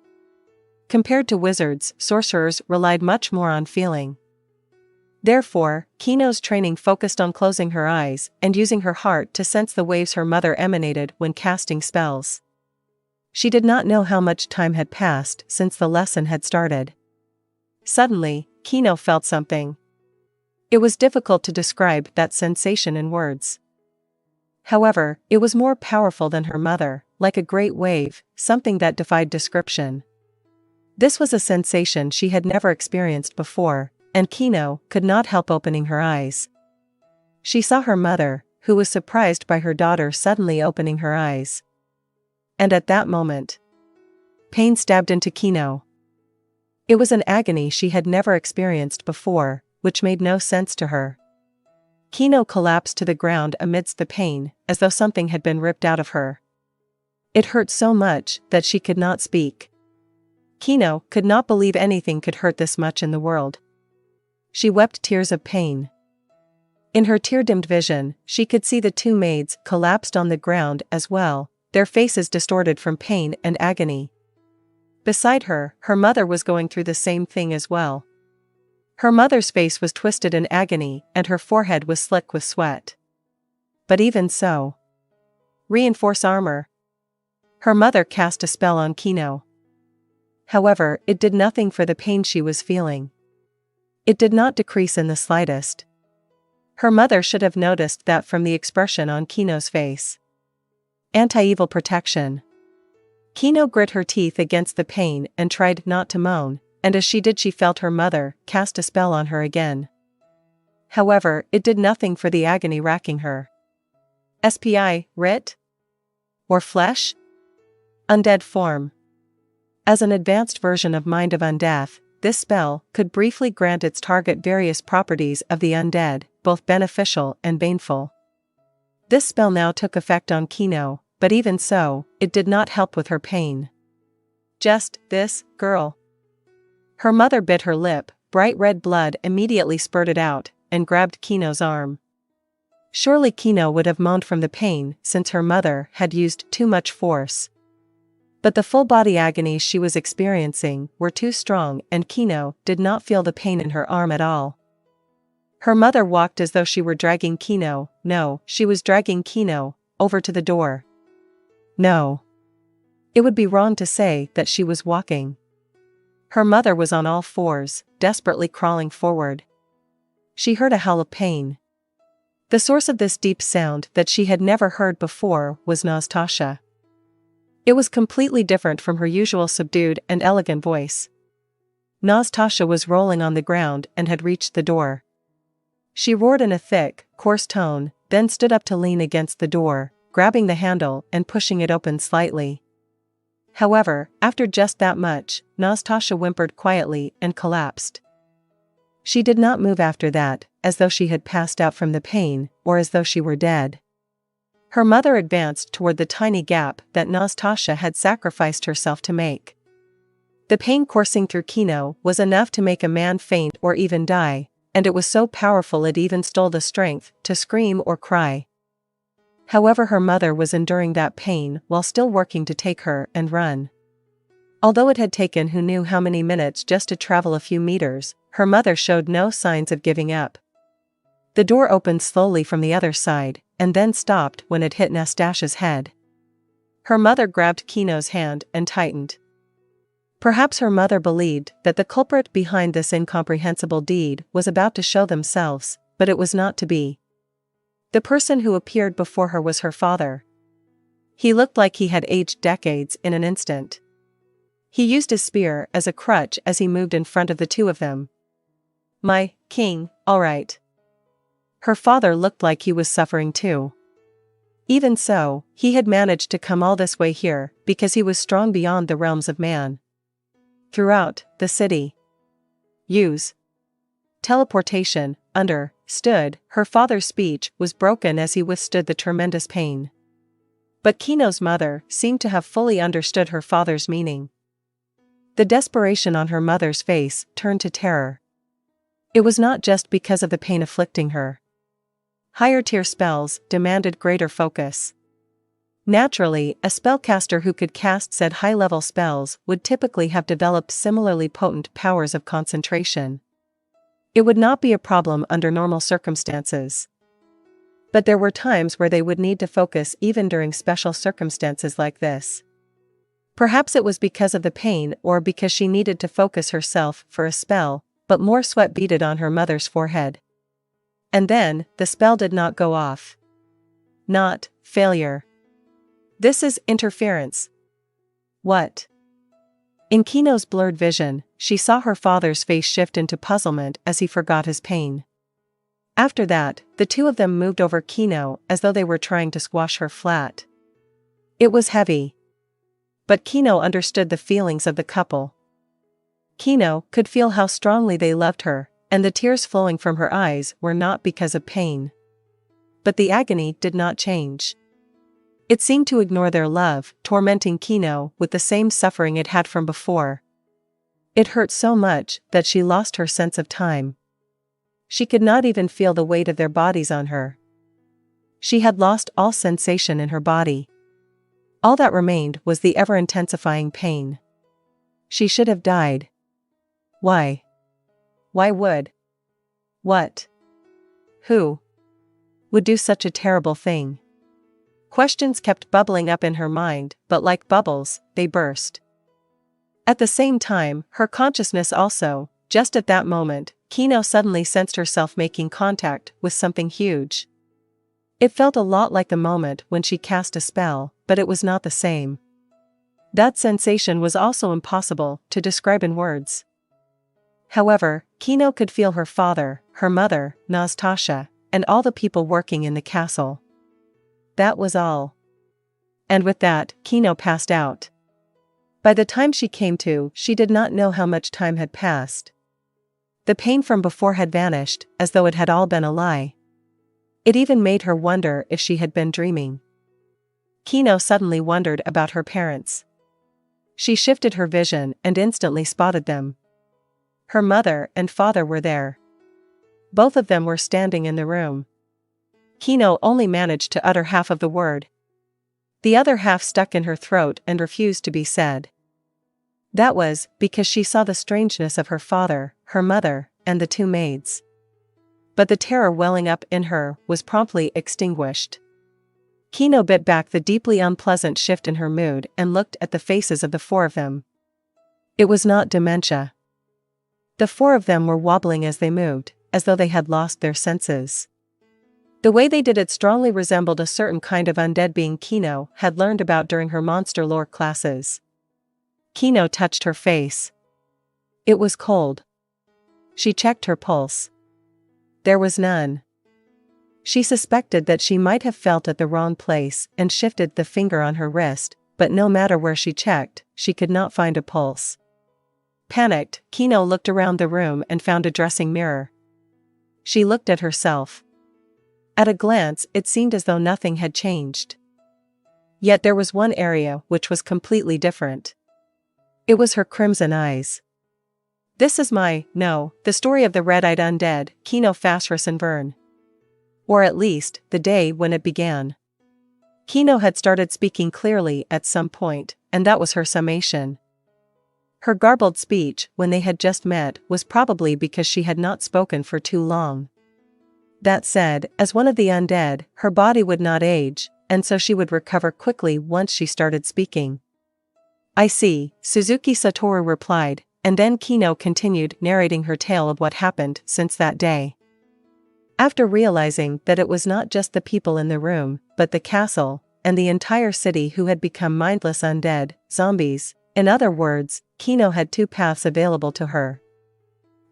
Compared to wizards, sorcerers relied much more on feeling. Therefore, Kino's training focused on closing her eyes and using her heart to sense the waves her mother emanated when casting spells. She did not know how much time had passed since the lesson had started. Suddenly, Kino felt something. It was difficult to describe that sensation in words. However, it was more powerful than her mother, like a great wave, something that defied description. This was a sensation she had never experienced before, and Kino could not help opening her eyes. She saw her mother, who was surprised by her daughter suddenly opening her eyes. And at that moment, pain stabbed into Kino. It was an agony she had never experienced before, which made no sense to her. Kino collapsed to the ground amidst the pain, as though something had been ripped out of her. It hurt so much that she could not speak. Kino could not believe anything could hurt this much in the world. She wept tears of pain. In her tear-dimmed vision, she could see the 2 maids collapsed on the ground as well, their faces distorted from pain and agony. Beside her, her mother was going through the same thing as well. Her mother's face was twisted in agony and her forehead was slick with sweat. But even so, reinforce armor. Her mother cast a spell on Kino. However, it did nothing for the pain she was feeling. It did not decrease in the slightest. Her mother should have noticed that from the expression on Kino's face. Anti-evil protection. Kino grit her teeth against the pain and tried not to moan, and as she did she felt her mother cast a spell on her again. However, it did nothing for the agony racking her. SPI, writ? Or flesh? Undead form. As an advanced version of Mind of Undeath, this spell could briefly grant its target various properties of the undead, both beneficial and baneful. This spell now took effect on Kino, but even so, it did not help with her pain. Just this, girl. Her mother bit her lip, bright red blood immediately spurted out, and grabbed Kino's arm. Surely Kino would have moaned from the pain since her mother had used too much force. But the full-body agonies she was experiencing were too strong and Kino did not feel the pain in her arm at all. Her mother walked as though she were dragging Kino. No, she was dragging Kino over to the door. No. It would be wrong to say that she was walking. Her mother was on all fours, desperately crawling forward. She heard a howl of pain. The source of this deep sound that she had never heard before was Nastasia. It was completely different from her usual subdued and elegant voice. Nastasia was rolling on the ground and had reached the door. She roared in a thick, coarse tone, then stood up to lean against the door, grabbing the handle and pushing it open slightly. However, after just that much, Nastasia whimpered quietly and collapsed. She did not move after that, as though she had passed out from the pain, or as though she were dead. Her mother advanced toward the tiny gap that Nastasia had sacrificed herself to make. The pain coursing through Kino was enough to make a man faint or even die, and it was so powerful it even stole the strength to scream or cry. However, her mother was enduring that pain while still working to take her and run. Although it had taken who knew how many minutes just to travel a few meters, her mother showed no signs of giving up. The door opened slowly from the other side, and then stopped when it hit Nastasia's head. Her mother grabbed Kino's hand and tightened. Perhaps her mother believed that the culprit behind this incomprehensible deed was about to show themselves, but it was not to be. The person who appeared before her was her father. He looked like he had aged decades in an instant. He used his spear as a crutch as he moved in front of the two of them. "My king, all right." Her father looked like he was suffering too. Even so, he had managed to come all this way here because he was strong beyond the realms of man. Throughout the city, use teleportation. Understood, her father's speech was broken as he withstood the tremendous pain. But Kino's mother seemed to have fully understood her father's meaning. The desperation on her mother's face turned to terror. It was not just because of the pain afflicting her. Higher-tier spells demanded greater focus. Naturally, a spellcaster who could cast said high-level spells would typically have developed similarly potent powers of concentration. It would not be a problem under normal circumstances. But there were times where they would need to focus even during special circumstances like this. Perhaps it was because of the pain or because she needed to focus herself for a spell, but more sweat beaded on her mother's forehead. And then, the spell did not go off. Not failure. This is interference. What? In Kino's blurred vision, she saw her father's face shift into puzzlement as he forgot his pain. After that, the two of them moved over Kino as though they were trying to squash her flat. It was heavy. But Kino understood the feelings of the couple. Kino could feel how strongly they loved her, and the tears flowing from her eyes were not because of pain. But the agony did not change. It seemed to ignore their love, tormenting Kino with the same suffering it had from before. It hurt so much that she lost her sense of time. She could not even feel the weight of their bodies on her. She had lost all sensation in her body. All that remained was the ever-intensifying pain. She should have died. Why? Why would? What? Who would do such a terrible thing? Questions kept bubbling up in her mind, but like bubbles, they burst. At the same time, her consciousness also, just at that moment, Kino suddenly sensed herself making contact with something huge. It felt a lot like the moment when she cast a spell, but it was not the same. That sensation was also impossible to describe in words. However, Kino could feel her father, her mother, Nastasia, and all the people working in the castle. That was all. And with that, Kino passed out. By the time she came to, she did not know how much time had passed. The pain from before had vanished, as though it had all been a lie. It even made her wonder if she had been dreaming. Kino suddenly wondered about her parents. She shifted her vision and instantly spotted them. Her mother and father were there. Both of them were standing in the room. Kino only managed to utter half of the word. The other half stuck in her throat and refused to be said. That was because she saw the strangeness of her father, her mother, and the two maids. but the terror welling up in her was promptly extinguished. Kino bit back the deeply unpleasant shift in her mood and looked at the faces of the four of them. It was not dementia. The four of them were wobbling as they moved, as though they had lost their senses. The way they did it strongly resembled a certain kind of undead being Kino had learned about during her monster lore classes. Kino touched her face. It was cold. She checked her pulse. There was none. She suspected that she might have felt at the wrong place and shifted the finger on her wrist, but no matter where she checked, she could not find a pulse. Panicked, Kino looked around the room and found a dressing mirror. She looked at herself. At a glance, it seemed as though nothing had changed. Yet there was one area which was completely different. It was her crimson eyes. This is the story of the red-eyed undead, Kino Fasris and Vern. Or at least, the day when it began. Kino had started speaking clearly at some point, and that was her summation. Her garbled speech, when they had just met, was probably because she had not spoken for too long. That said, as one of the undead, her body would not age, and so she would recover quickly once she started speaking. I see, Suzuki Satoru replied, and then Kino continued narrating her tale of what happened since that day. After realizing that it was not just the people in the room, but the castle, and the entire city who had become mindless undead, zombies, in other words, Kino had two paths available to her.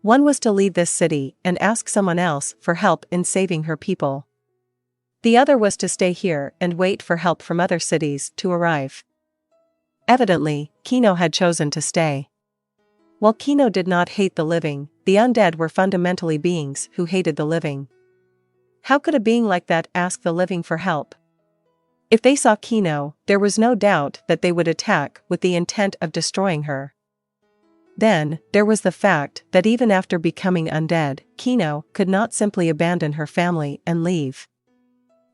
One was to leave this city and ask someone else for help in saving her people. The other was to stay here and wait for help from other cities to arrive. Evidently, Kino had chosen to stay. While Kino did not hate the living, the undead were fundamentally beings who hated the living. How could a being like that ask the living for help? If they saw Kino, there was no doubt that they would attack with the intent of destroying her. Then, there was the fact that even after becoming undead, Kino could not simply abandon her family and leave.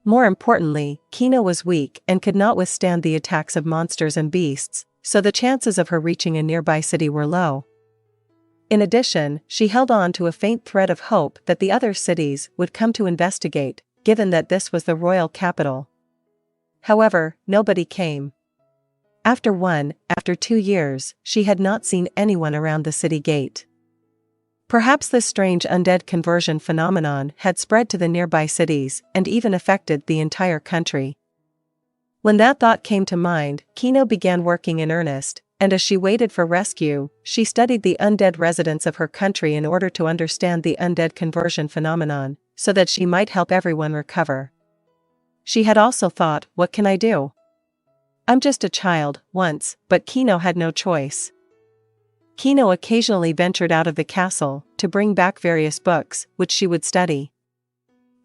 More importantly, Kino was weak and could not withstand the attacks of monsters and beasts, so the chances of her reaching a nearby city were low. In addition, she held on to a faint thread of hope that the other cities would come to investigate, given that this was the royal capital. However, nobody came. After 2 years, she had not seen anyone around the city gate. Perhaps this strange undead conversion phenomenon had spread to the nearby cities and even affected the entire country. When that thought came to mind, Kino began working in earnest, and as she waited for rescue, she studied the undead residents of her country in order to understand the undead conversion phenomenon, so that she might help everyone recover. She had also thought, what can I do? I'm just a child, once, but Kino had no choice. Kino occasionally ventured out of the castle to bring back various books, which she would study.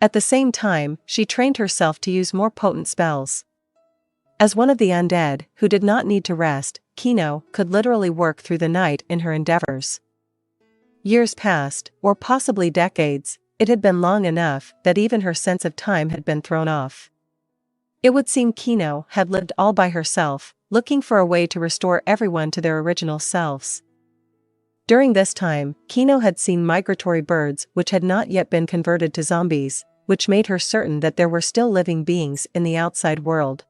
At the same time, she trained herself to use more potent spells. As one of the undead, who did not need to rest, Kino could literally work through the night in her endeavors. Years passed, or possibly decades. It had been long enough that even her sense of time had been thrown off. It would seem Kino had lived all by herself, looking for a way to restore everyone to their original selves. During this time, Kino had seen migratory birds which had not yet been converted to zombies, which made her certain that there were still living beings in the outside world.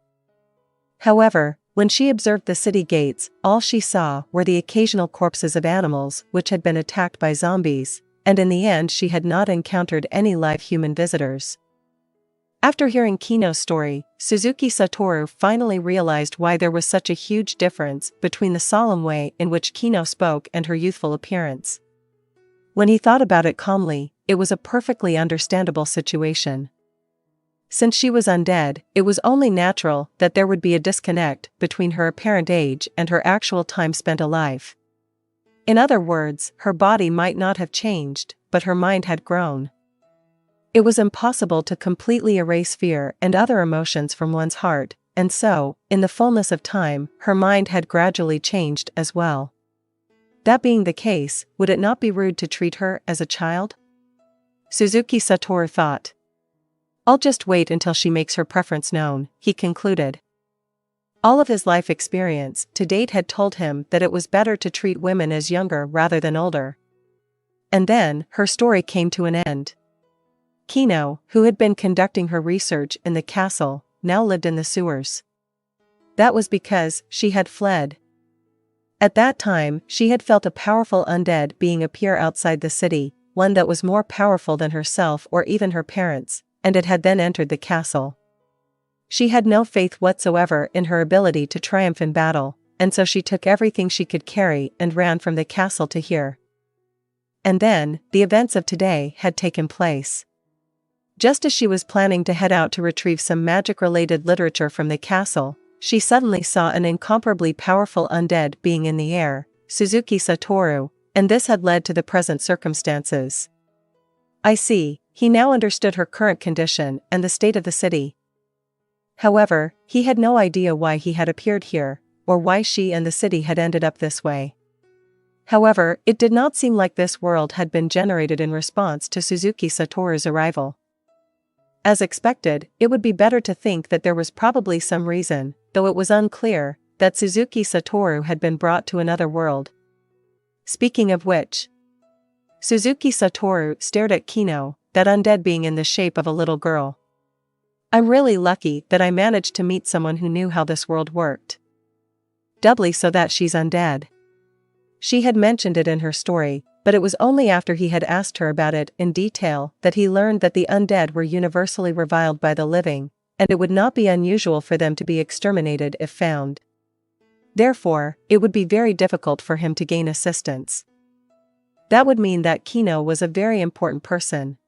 However, when she observed the city gates, all she saw were the occasional corpses of animals which had been attacked by zombies, and in the end she had not encountered any live human visitors. After hearing Kino's story, Suzuki Satoru finally realized why there was such a huge difference between the solemn way in which Kino spoke and her youthful appearance. When he thought about it calmly, it was a perfectly understandable situation. Since she was undead, it was only natural that there would be a disconnect between her apparent age and her actual time spent alive. In other words, her body might not have changed, but her mind had grown. It was impossible to completely erase fear and other emotions from one's heart, and so, in the fullness of time, her mind had gradually changed as well. That being the case, would it not be rude to treat her as a child? Suzuki Satoru thought. I'll just wait until she makes her preference known, he concluded. All of his life experience to date had told him that it was better to treat women as younger rather than older. And then, her story came to an end. Kino, who had been conducting her research in the castle, now lived in the sewers. That was because she had fled. At that time, she had felt a powerful undead being appear outside the city, one that was more powerful than herself or even her parents, and it had then entered the castle. She had no faith whatsoever in her ability to triumph in battle, and so she took everything she could carry and ran from the castle to here. And then, the events of today had taken place. Just as she was planning to head out to retrieve some magic-related literature from the castle, she suddenly saw an incomparably powerful undead being in the air, Suzuki Satoru, and this had led to the present circumstances. I see, he now understood her current condition and the state of the city. However, he had no idea why he had appeared here, or why she and the city had ended up this way. However, it did not seem like this world had been generated in response to Suzuki Satoru's arrival. As expected, it would be better to think that there was probably some reason, though it was unclear, that Suzuki Satoru had been brought to another world. Speaking of which, Suzuki Satoru stared at Kino, that undead being in the shape of a little girl. I'm really lucky that I managed to meet someone who knew how this world worked. Doubly so that she's undead. She had mentioned it in her story, but it was only after he had asked her about it in detail that he learned that the undead were universally reviled by the living, and it would not be unusual for them to be exterminated if found. Therefore, it would be very difficult for him to gain assistance. That would mean that Kino was a very important person.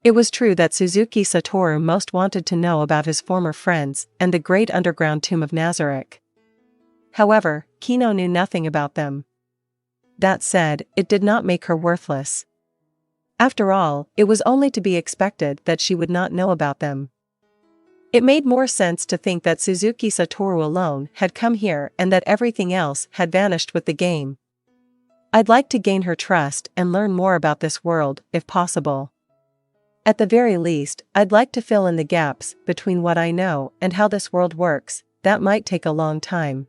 It was true that Suzuki Satoru most wanted to know about his former friends and the great underground tomb of Nazarick. However, Kino knew nothing about them. That said, it did not make her worthless. After all, it was only to be expected that she would not know about them. It made more sense to think that Suzuki Satoru alone had come here and that everything else had vanished with the game. I'd like to gain her trust and learn more about this world, if possible. At the very least, I'd like to fill in the gaps between what I know and how this world works. That might take a long time.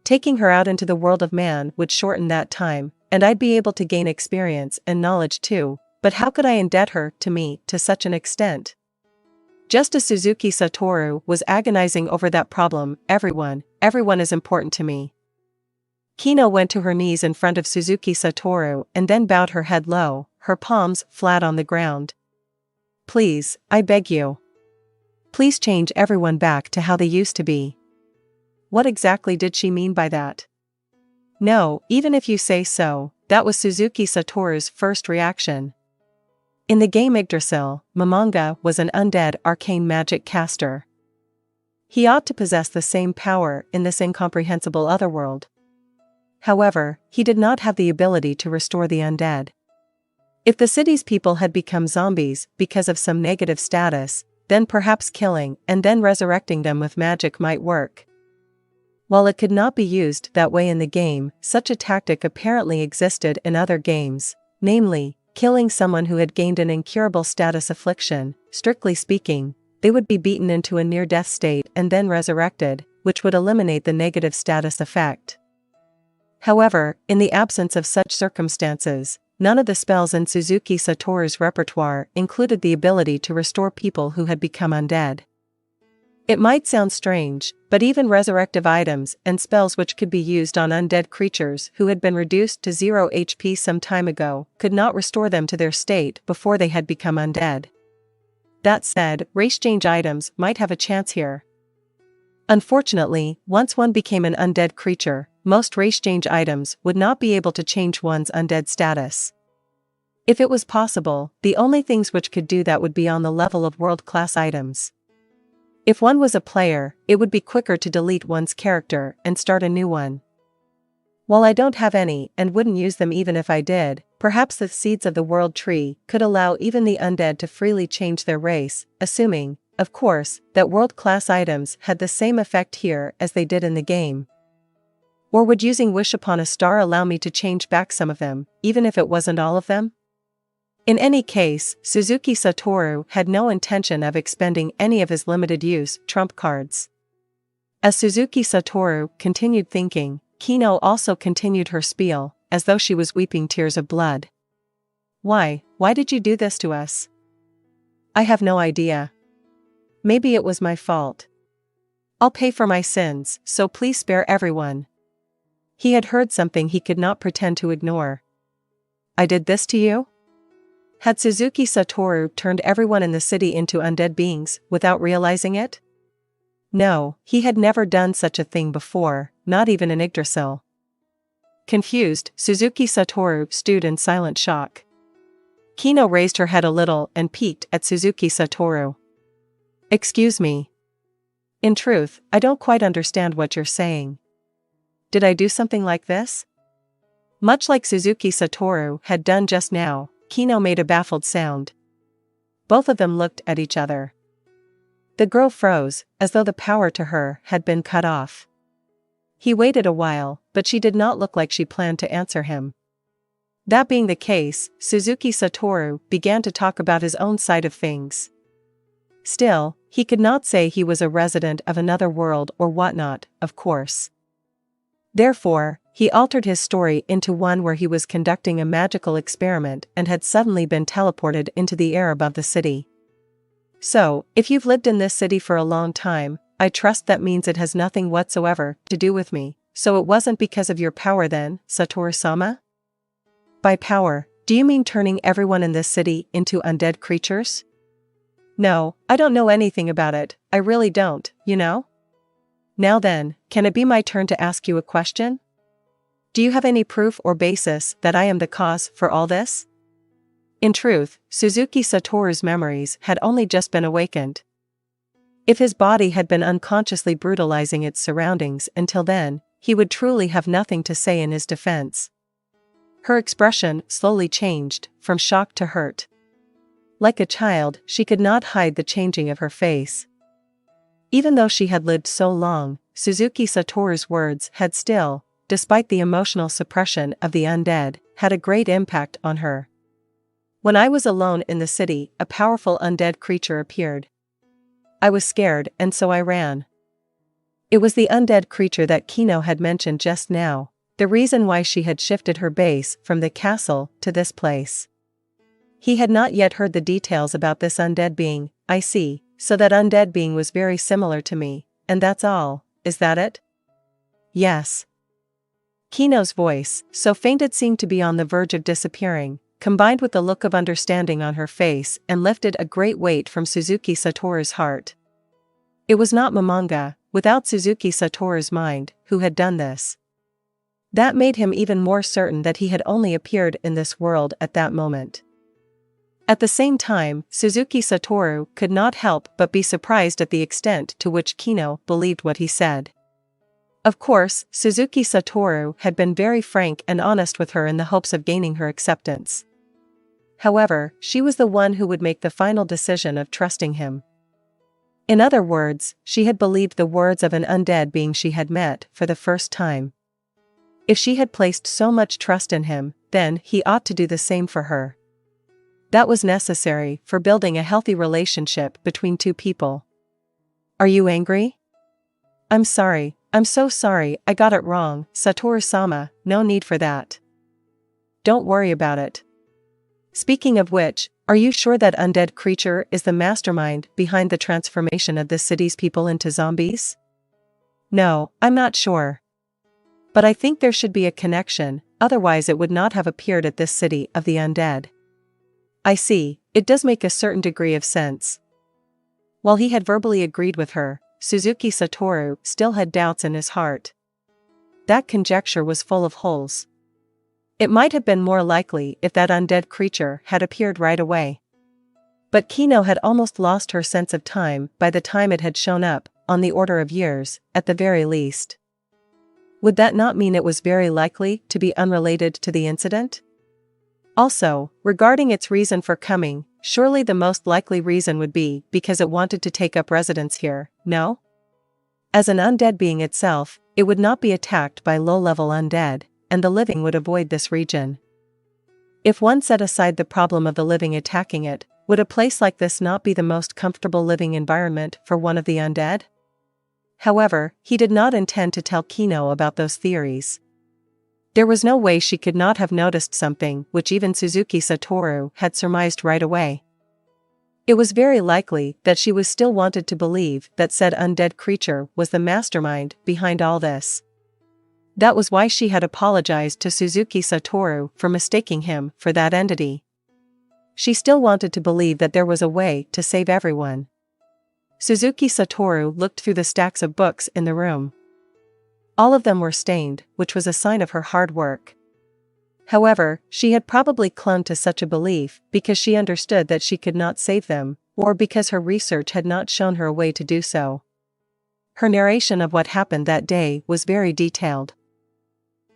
Taking her out into the world of man would shorten that time, and I'd be able to gain experience and knowledge too, but how could I indebted her to me to such an extent? Just as Suzuki Satoru was agonizing over that problem, everyone is important to me. Kino went to her knees in front of Suzuki Satoru and then bowed her head low, her palms flat on the ground. Please, I beg you. Please change everyone back to how they used to be. What exactly did she mean by that? No, even if you say so, that was Suzuki Satoru's first reaction. In the game Yggdrasil, Momonga was an undead arcane magic caster. He ought to possess the same power in this incomprehensible otherworld. However, he did not have the ability to restore the undead. If the city's people had become zombies because of some negative status, then perhaps killing and then resurrecting them with magic might work. While it could not be used that way in the game, such a tactic apparently existed in other games, namely, killing someone who had gained an incurable status affliction. Strictly speaking, they would be beaten into a near-death state and then resurrected, which would eliminate the negative status effect. However, in the absence of such circumstances, none of the spells in Suzuki Satoru's repertoire included the ability to restore people who had become undead. It might sound strange, but even resurrective items and spells which could be used on undead creatures who had been reduced to 0 HP some time ago could not restore them to their state before they had become undead. That said, race change items might have a chance here. Unfortunately, once one became an undead creature, most race change items would not be able to change one's undead status. If it was possible, the only things which could do that would be on the level of world-class items. If one was a player, it would be quicker to delete one's character and start a new one. While I don't have any and wouldn't use them even if I did, perhaps the seeds of the world tree could allow even the undead to freely change their race, assuming, of course, that world-class items had the same effect here as they did in the game. Or would using Wish Upon a Star allow me to change back some of them, even if it wasn't all of them? In any case, Suzuki Satoru had no intention of expending any of his limited-use trump cards. As Suzuki Satoru continued thinking, Kino also continued her spiel, as though she was weeping tears of blood. Why did you do this to us? I have no idea. Maybe it was my fault. I'll pay for my sins, so please spare everyone. He had heard something he could not pretend to ignore. I did this to you? Had Suzuki Satoru turned everyone in the city into undead beings without realizing it? No, he had never done such a thing before, not even in Yggdrasil. Confused, Suzuki Satoru stood in silent shock. Kino raised her head a little and peeked at Suzuki Satoru. Excuse me. In truth, I don't quite understand what you're saying. Did I do something like this? Much like Suzuki Satoru had done just now, Kino made a baffled sound. Both of them looked at each other. The girl froze, as though the power to her had been cut off. He waited a while, but she did not look like she planned to answer him. That being the case, Suzuki Satoru began to talk about his own side of things. Still, he could not say he was a resident of another world or whatnot, of course. Therefore, he altered his story into one where he was conducting a magical experiment and had suddenly been teleported into the air above the city. So, if you've lived in this city for a long time, I trust that means it has nothing whatsoever to do with me, so it wasn't because of your power then, Satoru-sama? By power, do you mean turning everyone in this city into undead creatures? No, I don't know anything about it, I really don't, you know? Now then, can it be my turn to ask you a question? Do you have any proof or basis that I am the cause for all this? In truth, Suzuki Satoru's memories had only just been awakened. If his body had been unconsciously brutalizing its surroundings until then, he would truly have nothing to say in his defense. Her expression slowly changed, from shock to hurt. Like a child, she could not hide the changing of her face. Even though she had lived so long, Suzuki Satoru's words had still, despite the emotional suppression of the undead, had a great impact on her. When I was alone in the city, a powerful undead creature appeared. I was scared and so I ran. It was the undead creature that Kino had mentioned just now, the reason why she had shifted her base from the castle to this place. He had not yet heard the details about this undead being. I see, so that undead being was very similar to me, and that's all, is that it? Yes. Kino's voice, so faint it seemed to be on the verge of disappearing, combined with the look of understanding on her face and lifted a great weight from Suzuki Satoru's heart. It was not Momonga, without Suzuki Satoru's mind, who had done this. That made him even more certain that he had only appeared in this world at that moment. At the same time, Suzuki Satoru could not help but be surprised at the extent to which Kino believed what he said. Of course, Suzuki Satoru had been very frank and honest with her in the hopes of gaining her acceptance. However, she was the one who would make the final decision of trusting him. In other words, she had believed the words of an undead being she had met for the first time. If she had placed so much trust in him, then he ought to do the same for her. That was necessary for building a healthy relationship between two people. Are you angry? I'm sorry, I'm so sorry, I got it wrong, Satoru-sama, no need for that. Don't worry about it. Speaking of which, are you sure that undead creature is the mastermind behind the transformation of this city's people into zombies? No, I'm not sure. But I think there should be a connection, otherwise it would not have appeared at this city of the undead. I see, it does make a certain degree of sense. While he had verbally agreed with her, Suzuki Satoru still had doubts in his heart. That conjecture was full of holes. It might have been more likely if that undead creature had appeared right away. But Kino had almost lost her sense of time by the time it had shown up, on the order of years, at the very least. Would that not mean it was very likely to be unrelated to the incident? Also, regarding its reason for coming, surely the most likely reason would be because it wanted to take up residence here, no? As an undead being itself, it would not be attacked by low-level undead, and the living would avoid this region. If one set aside the problem of the living attacking it, would a place like this not be the most comfortable living environment for one of the undead? However, he did not intend to tell Kino about those theories. There was no way she could not have noticed something which even Suzuki Satoru had surmised right away. It was very likely that she was still wanted to believe that said undead creature was the mastermind behind all this. That was why she had apologized to Suzuki Satoru for mistaking him for that entity. She still wanted to believe that there was a way to save everyone. Suzuki Satoru looked through the stacks of books in the room. All of them were stained, which was a sign of her hard work. However, she had probably clung to such a belief because she understood that she could not save them, or because her research had not shown her a way to do so. Her narration of what happened that day was very detailed.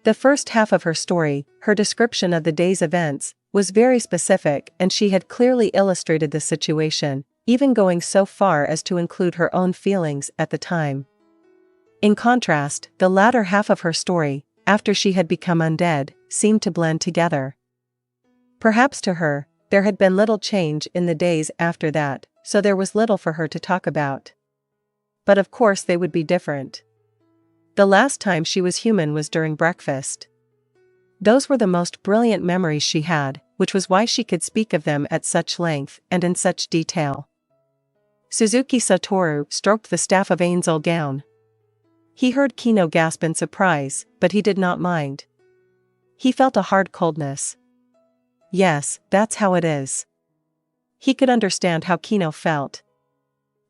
The first half of her story, her description of the day's events, was very specific, and she had clearly illustrated the situation, even going so far as to include her own feelings at the time. In contrast, the latter half of her story, after she had become undead, seemed to blend together. Perhaps to her, there had been little change in the days after that, so there was little for her to talk about. But of course they would be different. The last time she was human was during breakfast. Those were the most brilliant memories she had, which was why she could speak of them at such length and in such detail. Suzuki Satoru stroked the staff of Ainsl's gown. He heard Kino gasp in surprise, but he did not mind. He felt a hard coldness. Yes, that's how it is. He could understand how Kino felt.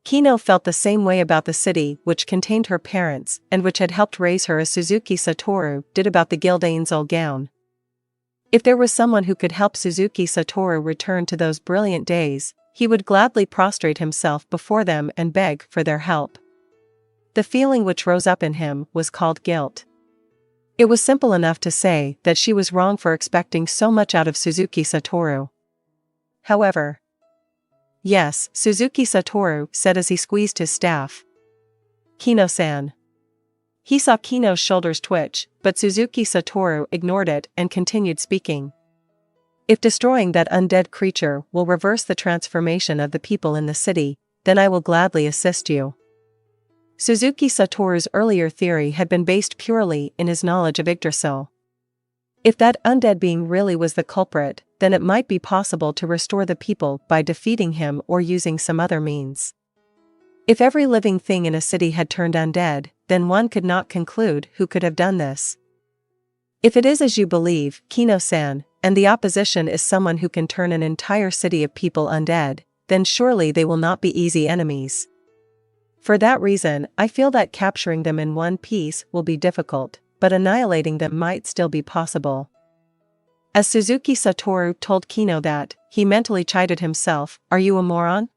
Kino felt the same way about the city which contained her parents and which had helped raise her as Suzuki Satoru did about the Guild Ainsl's gown. If there was someone who could help Suzuki Satoru return to those brilliant days, he would gladly prostrate himself before them and beg for their help. The feeling which rose up in him was called guilt. It was simple enough to say that she was wrong for expecting so much out of Suzuki Satoru. However, yes, Suzuki Satoru said as he squeezed his staff. Kino-san. He saw Kino's shoulders twitch, but Suzuki Satoru ignored it and continued speaking. If destroying that undead creature will reverse the transformation of the people in the city, then I will gladly assist you. Suzuki Satoru's earlier theory had been based purely in his knowledge of Yggdrasil. If that undead being really was the culprit, then it might be possible to restore the people by defeating him or using some other means. If every living thing in a city had turned undead, then one could not conclude who could have done this. If it is as you believe, Kino-san, and the opposition is someone who can turn an entire city of people undead, then surely they will not be easy enemies. For that reason, I feel that capturing them in one piece will be difficult, but annihilating them might still be possible. As Suzuki Satoru told Kino that, he mentally chided himself, "Are you a moron?"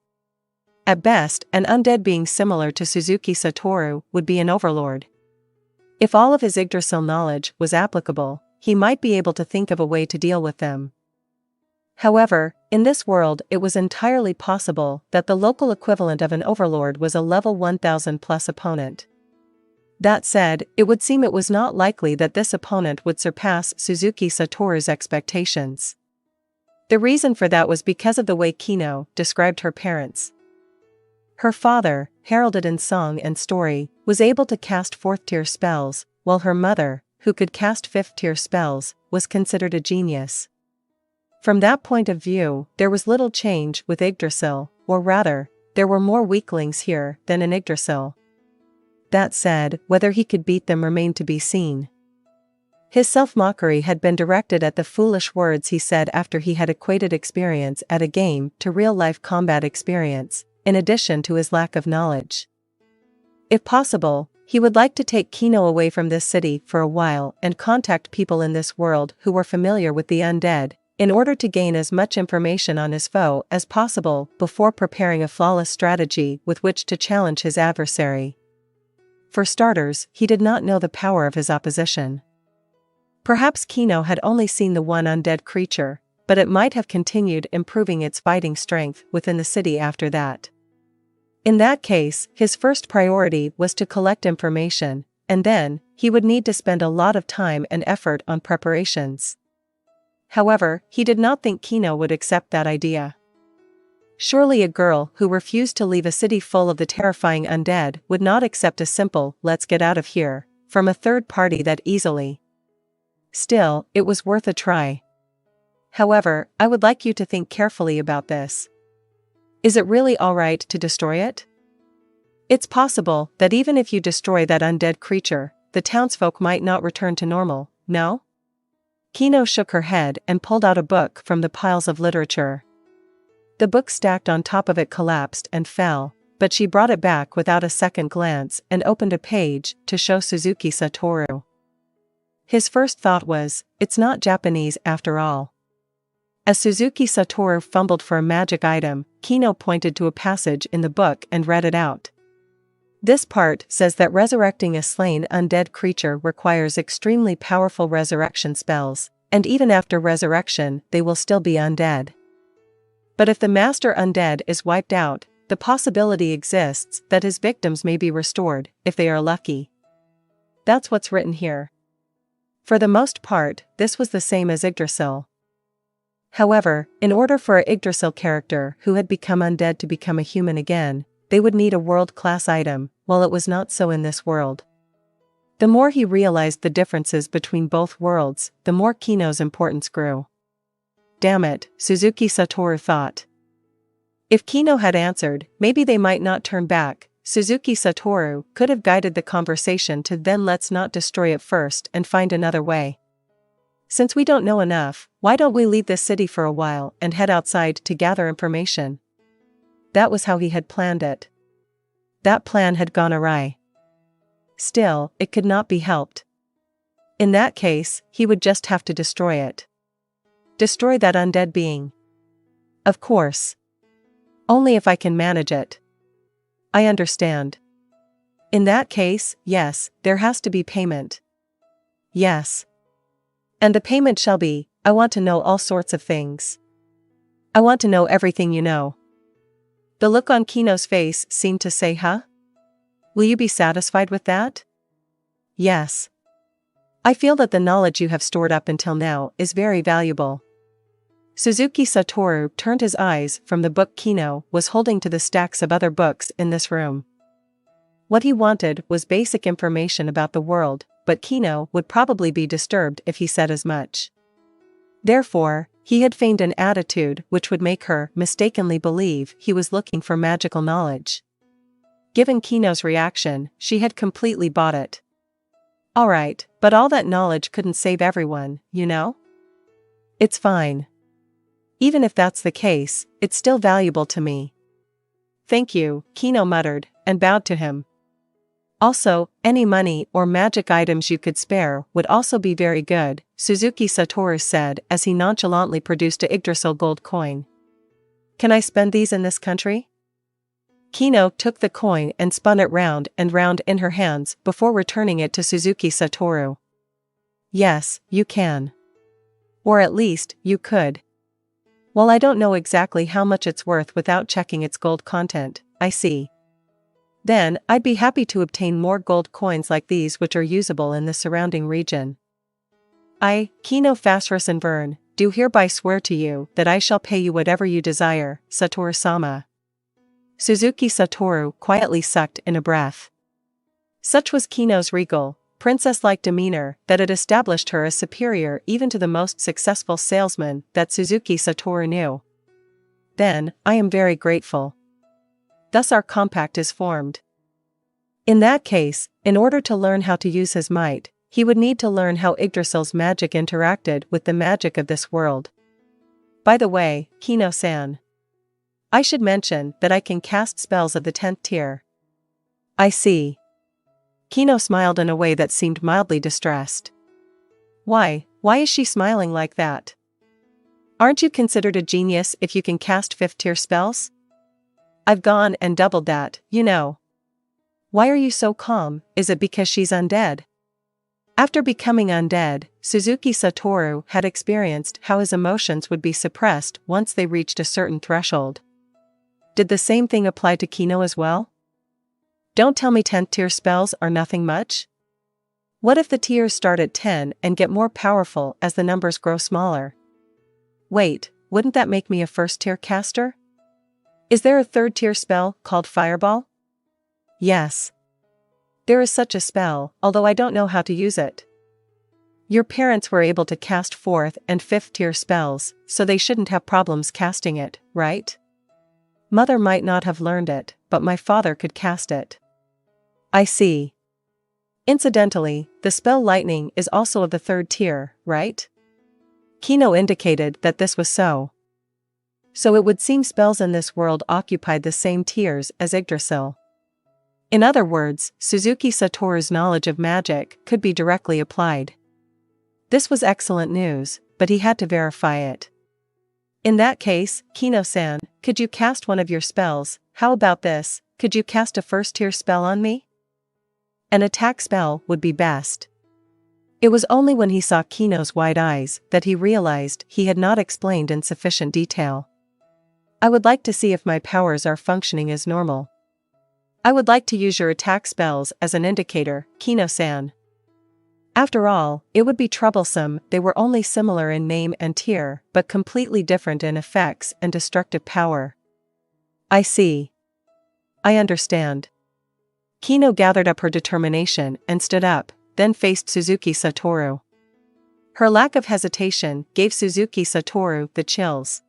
At best, an undead being similar to Suzuki Satoru would be an overlord. If all of his Yggdrasil knowledge was applicable, he might be able to think of a way to deal with them. However, in this world it was entirely possible that the local equivalent of an overlord was a level 1000 plus opponent. That said, it would seem it was not likely that this opponent would surpass Suzuki Satoru's expectations. The reason for that was because of the way Kino described her parents. Her father, heralded in song and story, was able to cast 4th-tier spells, while her mother, who could cast 5th-tier spells, was considered a genius. From that point of view, there was little change with Yggdrasil, or rather, there were more weaklings here than in Yggdrasil. That said, whether he could beat them remained to be seen. His self-mockery had been directed at the foolish words he said after he had equated experience at a game to real-life combat experience, in addition to his lack of knowledge. If possible, he would like to take Kino away from this city for a while and contact people in this world who were familiar with the undead, in order to gain as much information on his foe as possible before preparing a flawless strategy with which to challenge his adversary. For starters, he did not know the power of his opposition. Perhaps Kino had only seen the one undead creature, but it might have continued improving its fighting strength within the city after that. In that case, his first priority was to collect information, and then, he would need to spend a lot of time and effort on preparations. However, he did not think Kino would accept that idea. Surely a girl who refused to leave a city full of the terrifying undead would not accept a simple "let's get out of here" from a third party that easily. Still, it was worth a try. However, I would like you to think carefully about this. Is it really alright to destroy it? It's possible that even if you destroy that undead creature, the townsfolk might not return to normal, no? Kino shook her head and pulled out a book from the piles of literature. The book stacked on top of it collapsed and fell, but she brought it back without a second glance and opened a page to show Suzuki Satoru. His first thought was, it's not Japanese after all. As Suzuki Satoru fumbled for a magic item, Kino pointed to a passage in the book and read it out. This part says that resurrecting a slain undead creature requires extremely powerful resurrection spells, and even after resurrection they will still be undead. But if the master undead is wiped out, the possibility exists that his victims may be restored, if they are lucky. That's what's written here. For the most part, this was the same as Yggdrasil. However, in order for a Yggdrasil character who had become undead to become a human again, they would need a world-class item, while it was not so in this world. The more he realized the differences between both worlds, the more Kino's importance grew. Damn it, Suzuki Satoru thought. If Kino had answered, maybe they might not turn back, Suzuki Satoru could have guided the conversation to then let's not destroy it first and find another way. Since we don't know enough, why don't we leave this city for a while and head outside to gather information? That was how he had planned it. That plan had gone awry. Still, it could not be helped. In that case, he would just have to destroy it. Destroy that undead being. Of course. Only if I can manage it. I understand. In that case, yes, there has to be payment. Yes. And the payment shall be, I want to know all sorts of things. I want to know everything you know. The look on Kino's face seemed to say, huh? Will you be satisfied with that? Yes. I feel that the knowledge you have stored up until now is very valuable. Suzuki Satoru turned his eyes from the book Kino was holding to the stacks of other books in this room. What he wanted was basic information about the world, but Kino would probably be disturbed if he said as much. Therefore, he had feigned an attitude which would make her mistakenly believe he was looking for magical knowledge. Given Kino's reaction, she had completely bought it. Alright, but all that knowledge couldn't save everyone, you know? It's fine. Even if that's the case, it's still valuable to me. Thank you, Kino muttered, and bowed to him. Also, any money or magic items you could spare would also be very good, Suzuki Satoru said as he nonchalantly produced a Yggdrasil gold coin. Can I spend these in this country? Kino took the coin and spun it round and round in her hands before returning it to Suzuki Satoru. Yes, you can. Or at least, you could. Well, I don't know exactly how much it's worth without checking its gold content, I see. Then, I'd be happy to obtain more gold coins like these which are usable in the surrounding region. I, Kino Fasrasenvern, do hereby swear to you that I shall pay you whatever you desire, Satoru-sama. Suzuki Satoru quietly sucked in a breath. Such was Kino's regal, princess-like demeanor that it established her as superior even to the most successful salesman that Suzuki Satoru knew. Then, I am very grateful. Thus our compact is formed. In that case, in order to learn how to use his might, he would need to learn how Yggdrasil's magic interacted with the magic of this world. By the way, Kino-san. I should mention that I can cast spells of the 10th tier. I see. Kino smiled in a way that seemed mildly distressed. Why is she smiling like that? Aren't you considered a genius if you can cast 5th tier spells? I've gone and doubled that, you know. Why are you so calm? Is it because she's undead? After becoming undead, Suzuki Satoru had experienced how his emotions would be suppressed once they reached a certain threshold. Did the same thing apply to Kino as well? Don't tell me 10th tier spells are nothing much? What if the tiers start at 10 and get more powerful as the numbers grow smaller? Wait, wouldn't that make me a 1st tier caster? Is there a 3rd tier spell called Fireball? Yes. There is such a spell, although I don't know how to use it. Your parents were able to cast 4th and 5th tier spells, so they shouldn't have problems casting it, right? Mother might not have learned it, but my father could cast it. I see. Incidentally, the spell lightning is also of the 3rd tier, right? Kino indicated that this was so. So it would seem spells in this world occupied the same tiers as Yggdrasil. In other words, Suzuki Satoru's knowledge of magic could be directly applied. This was excellent news, but he had to verify it. In that case, Kino-san, could you cast one of your spells? How about this, could you cast a 1st-tier spell on me? An attack spell would be best. It was only when he saw Kino's wide eyes that he realized he had not explained in sufficient detail. I would like to see if my powers are functioning as normal. I would like to use your attack spells as an indicator, Kino-san. After all, it would be troublesome, they were only similar in name and tier, but completely different in effects and destructive power. I see. I understand. Kino gathered up her determination and stood up, then faced Suzuki Satoru. Her lack of hesitation gave Suzuki Satoru the chills.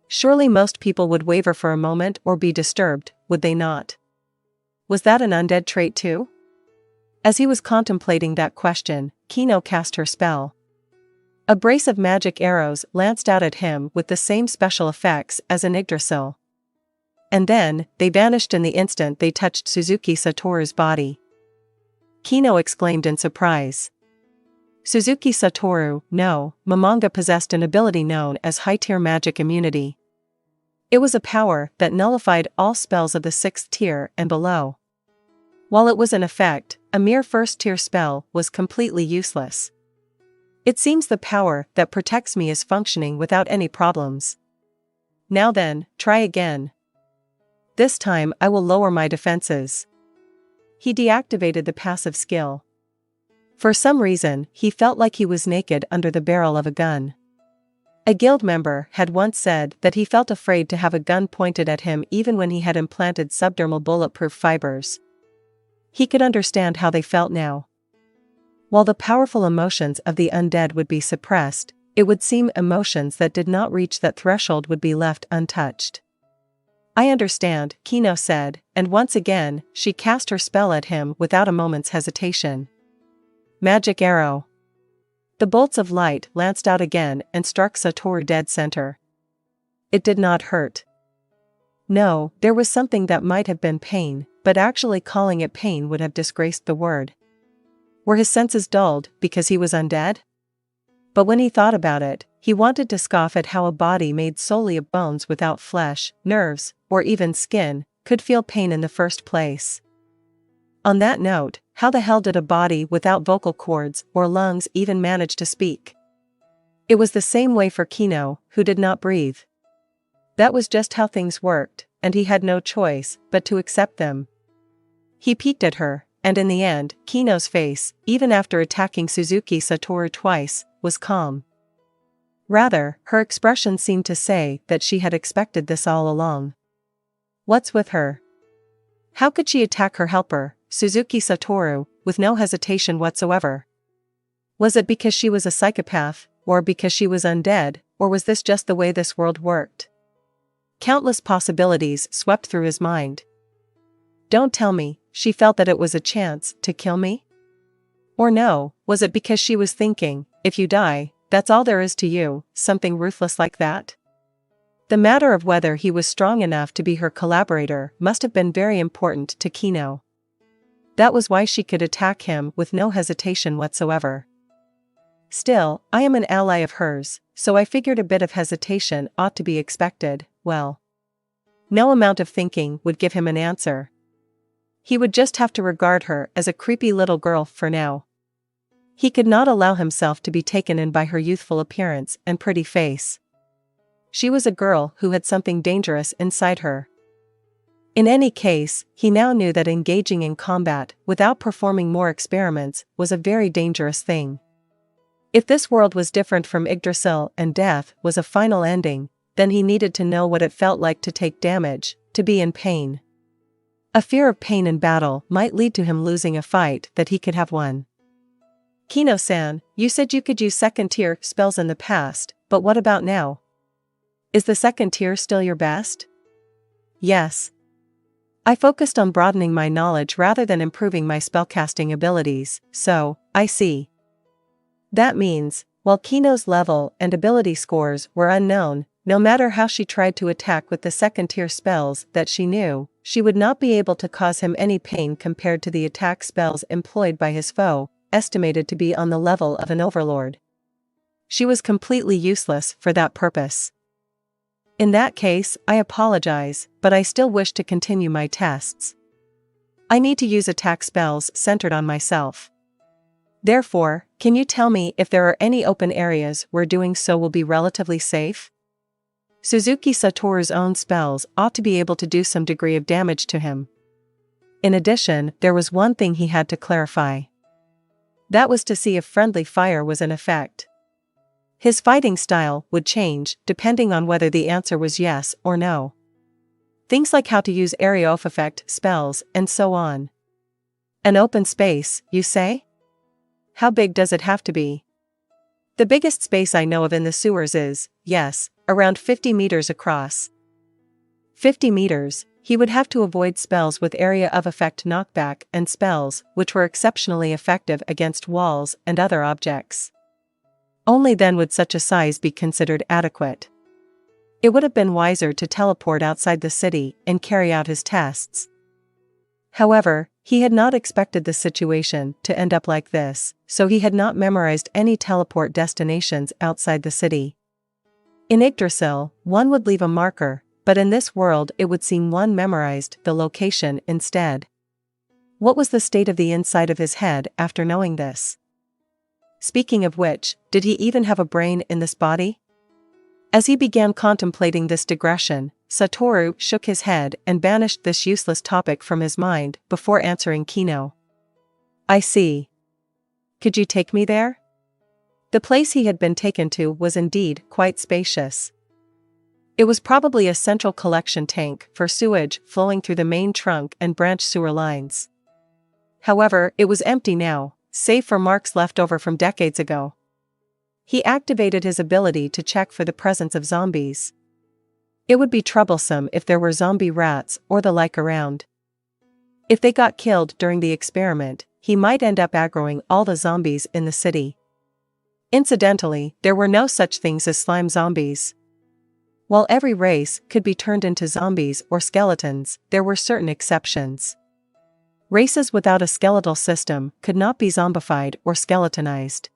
Surely most people would waver for a moment or be disturbed, would they not? Was that an undead trait too? As he was contemplating that question, Kino cast her spell. A brace of magic arrows lanced out at him with the same special effects as in Yggdrasil. And then, they vanished in the instant they touched Suzuki Satoru's body. Kino exclaimed in surprise. Suzuki Satoru, no, Momonga possessed an ability known as high-tier magic immunity. It was a power that nullified all spells of the 6th tier and below. While it was in effect, a mere 1st-tier spell was completely useless. It seems the power that protects me is functioning without any problems. Now then, try again. This time I will lower my defenses. He deactivated the passive skill. For some reason, he felt like he was naked under the barrel of a gun. A guild member had once said that he felt afraid to have a gun pointed at him even when he had implanted subdermal bulletproof fibers. He could understand how they felt now. While the powerful emotions of the undead would be suppressed, it would seem emotions that did not reach that threshold would be left untouched. I understand, Kino said, and once again, she cast her spell at him without a moment's hesitation. Magic arrow. The bolts of light lanced out again and struck Satoru dead center. It did not hurt. No, there was something that might have been pain, but actually calling it pain would have disgraced the word. Were his senses dulled because he was undead? But when he thought about it, he wanted to scoff at how a body made solely of bones without flesh, nerves, or even skin, could feel pain in the first place. On that note, how the hell did a body without vocal cords or lungs even manage to speak? It was the same way for Kino, who did not breathe. That was just how things worked, and he had no choice but to accept them. He peeked at her, and in the end, Kino's face, even after attacking Suzuki Satoru twice, was calm. Rather, her expression seemed to say that she had expected this all along. What's with her? How could she attack her helper, Suzuki Satoru, with no hesitation whatsoever? Was it because she was a psychopath, or because she was undead, or was this just the way this world worked? Countless possibilities swept through his mind. Don't tell me, she felt that it was a chance to kill me? Or no, was it because she was thinking, if you die, that's all there is to you, something ruthless like that? The matter of whether he was strong enough to be her collaborator must have been very important to Kino. That was why she could attack him with no hesitation whatsoever. Still, I am an ally of hers, so I figured a bit of hesitation ought to be expected. Well, no amount of thinking would give him an answer. He would just have to regard her as a creepy little girl for now. He could not allow himself to be taken in by her youthful appearance and pretty face. She was a girl who had something dangerous inside her. In any case, he now knew that engaging in combat without performing more experiments was a very dangerous thing. If this world was different from Yggdrasil and death was a final ending, then he needed to know what it felt like to take damage, to be in pain. A fear of pain in battle might lead to him losing a fight that he could have won. Kino-san, you said you could use second-tier spells in the past, but what about now? Is the second tier still your best? Yes. I focused on broadening my knowledge rather than improving my spellcasting abilities, so, I see. That means, while Kino's level and ability scores were unknown, no matter how she tried to attack with the second-tier spells that she knew, she would not be able to cause him any pain compared to the attack spells employed by his foe, estimated to be on the level of an overlord. She was completely useless for that purpose. In that case, I apologize, but I still wish to continue my tests. I need to use attack spells centered on myself. Therefore, can you tell me if there are any open areas where doing so will be relatively safe? Suzuki Satoru's own spells ought to be able to do some degree of damage to him. In addition, there was one thing he had to clarify. That was to see if friendly fire was in effect. His fighting style would change depending on whether the answer was yes or no. Things like how to use area of effect spells and so on. An open space, you say? How big does it have to be? The biggest space I know of in the sewers is, yes, around 50 meters across. 50 meters, he would have to avoid spells with area of effect knockback and spells which were exceptionally effective against walls and other objects. Only then would such a size be considered adequate. It would have been wiser to teleport outside the city and carry out his tests. However, he had not expected the situation to end up like this, so he had not memorized any teleport destinations outside the city. In Yggdrasil, one would leave a marker, but in this world it would seem one memorized the location instead. What was the state of the inside of his head after knowing this? Speaking of which, did he even have a brain in this body? As he began contemplating this digression, Satoru shook his head and banished this useless topic from his mind before answering Kino. I see. Could you take me there? The place he had been taken to was indeed quite spacious. It was probably a central collection tank for sewage flowing through the main trunk and branch sewer lines. However, it was empty now, save for marks left over from decades ago. He activated his ability to check for the presence of zombies. It would be troublesome if there were zombie rats or the like around. If they got killed during the experiment, he might end up aggroing all the zombies in the city. Incidentally, there were no such things as slime zombies. While every race could be turned into zombies or skeletons, there were certain exceptions. Races without a skeletal system could not be zombified or skeletonized.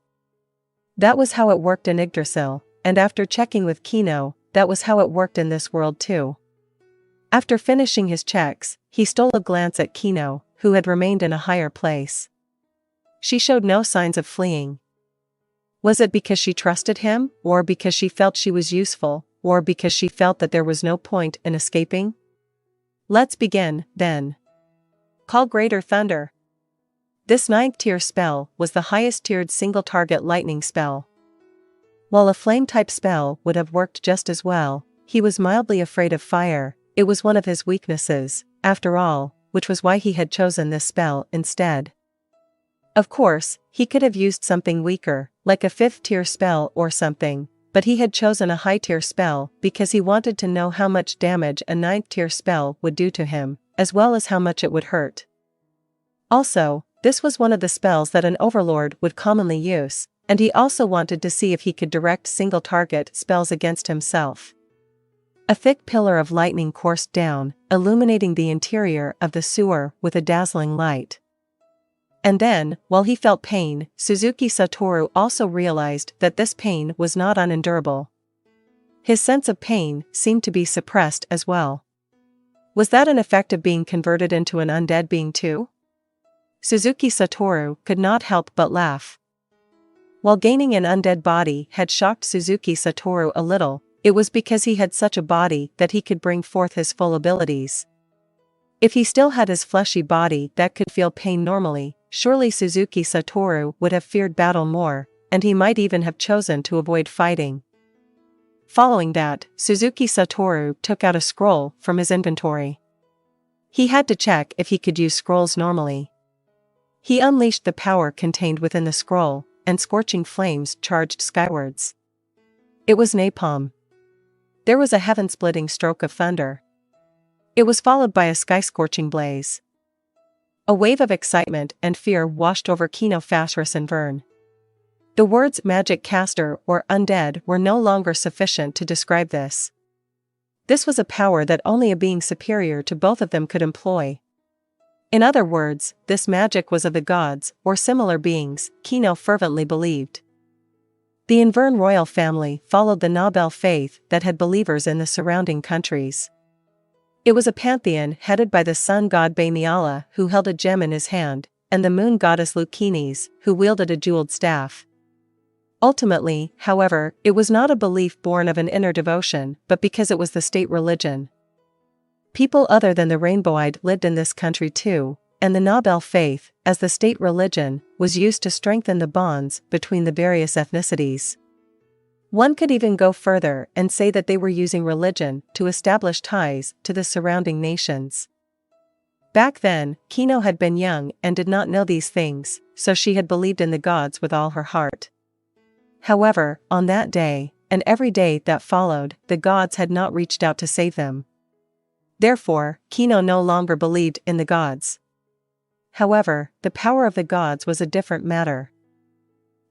That was how it worked in Yggdrasil, and after checking with Kino, that was how it worked in this world too. After finishing his checks, he stole a glance at Kino, who had remained in a higher place. She showed no signs of fleeing. Was it because she trusted him, or because she felt she was useful, or because she felt that there was no point in escaping? Let's begin, then. Call Greater Thunder. This 9th tier spell was the highest tiered single target lightning spell. While a flame type spell would have worked just as well, he was mildly afraid of fire. It was one of his weaknesses, after all, which was why he had chosen this spell instead. Of course, he could have used something weaker, like a 5th tier spell or something, but he had chosen a high tier spell because he wanted to know how much damage a 9th tier spell would do to him, as well as how much it would hurt. Also, this was one of the spells that an overlord would commonly use, and he also wanted to see if he could direct single target spells against himself. A thick pillar of lightning coursed down, illuminating the interior of the sewer with a dazzling light. And then, while he felt pain, Suzuki Satoru also realized that this pain was not unendurable. His sense of pain seemed to be suppressed as well. Was that an effect of being converted into an undead being too? Suzuki Satoru could not help but laugh. While gaining an undead body had shocked Suzuki Satoru a little, it was because he had such a body that he could bring forth his full abilities. If he still had his fleshy body that could feel pain normally, surely Suzuki Satoru would have feared battle more, and he might even have chosen to avoid fighting. Following that, Suzuki Satoru took out a scroll from his inventory. He had to check if he could use scrolls normally. He unleashed the power contained within the scroll, and scorching flames charged skywards. It was napalm. There was a heaven-splitting stroke of thunder. It was followed by a sky-scorching blaze. A wave of excitement and fear washed over Kino, Phasrus and Vern. The words magic caster or undead were no longer sufficient to describe this. This was a power that only a being superior to both of them could employ. In other words, this magic was of the gods, or similar beings, Kino fervently believed. The Invern royal family followed the Nobel faith that had believers in the surrounding countries. It was a pantheon headed by the sun god Baimiala, who held a gem in his hand, and the moon goddess Lukines, who wielded a jeweled staff. Ultimately, however, it was not a belief born of an inner devotion, but because it was the state religion. People other than the Rainbow-Eyed lived in this country too, and the Nobel faith, as the state religion, was used to strengthen the bonds between the various ethnicities. One could even go further and say that they were using religion to establish ties to the surrounding nations. Back then, Kino had been young and did not know these things, so she had believed in the gods with all her heart. However, on that day, and every day that followed, the gods had not reached out to save them. Therefore, Kino no longer believed in the gods. However, the power of the gods was a different matter.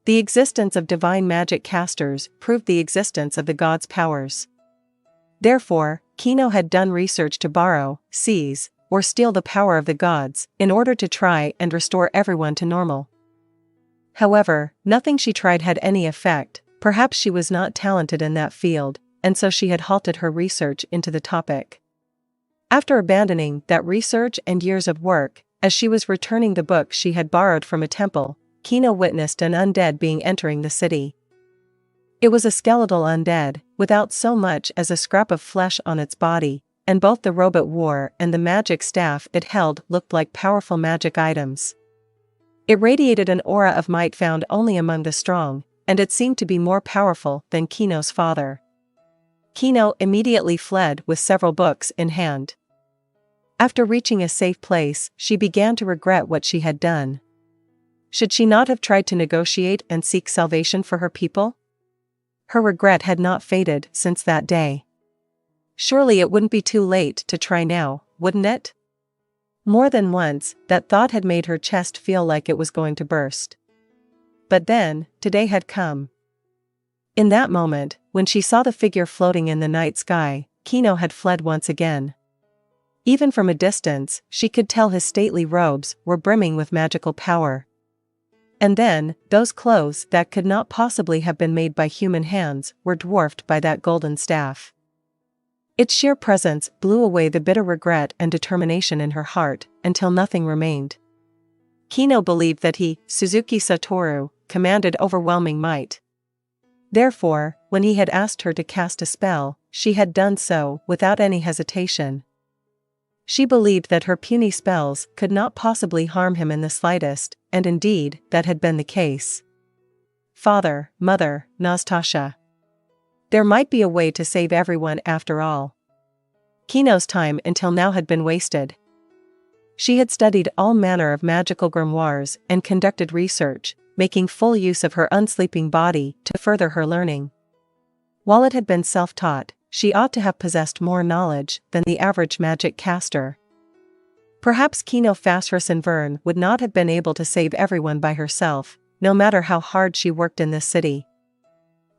The existence of divine magic casters proved the existence of the gods' powers. Therefore, Kino had done research to borrow, seize, or steal the power of the gods, in order to try and restore everyone to normal. However, nothing she tried had any effect. Perhaps she was not talented in that field, and so she had halted her research into the topic. After abandoning that research and years of work, as she was returning the book she had borrowed from a temple, Kino witnessed an undead being entering the city. It was a skeletal undead, without so much as a scrap of flesh on its body, and both the robe it wore and the magic staff it held looked like powerful magic items. It radiated an aura of might found only among the strong, and it seemed to be more powerful than Kino's father. Kino immediately fled with several books in hand. After reaching a safe place, she began to regret what she had done. Should she not have tried to negotiate and seek salvation for her people? Her regret had not faded since that day. Surely it wouldn't be too late to try now, wouldn't it? More than once, that thought had made her chest feel like it was going to burst. But then, today had come. In that moment, when she saw the figure floating in the night sky, Kino had fled once again. Even from a distance, she could tell his stately robes were brimming with magical power. And then, those clothes that could not possibly have been made by human hands were dwarfed by that golden staff. Its sheer presence blew away the bitter regret and determination in her heart, until nothing remained. Kino believed that he, Suzuki Satoru, commanded overwhelming might. Therefore, when he had asked her to cast a spell, she had done so without any hesitation. She believed that her puny spells could not possibly harm him in the slightest, and indeed, that had been the case. Father, mother, Nastasha. There might be a way to save everyone after all. Kino's time until now had been wasted. She had studied all manner of magical grimoires and conducted research, making full use of her unsleeping body to further her learning. While it had been self-taught, she ought to have possessed more knowledge than the average magic caster. Perhaps Kino, Phasrus and Vern would not have been able to save everyone by herself, no matter how hard she worked in this city.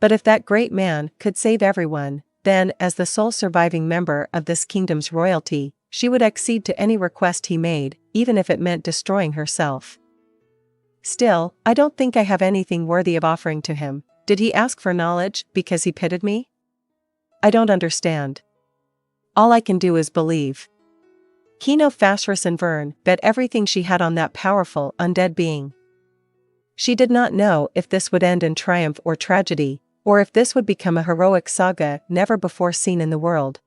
But if that great man could save everyone, then, as the sole surviving member of this kingdom's royalty, she would accede to any request he made, even if it meant destroying herself. Still, I don't think I have anything worthy of offering to him. Did he ask for knowledge because he pitied me? I don't understand. All I can do is believe. Kino, Phasrus and Vern bet everything she had on that powerful, undead being. She did not know if this would end in triumph or tragedy, or if this would become a heroic saga never before seen in the world.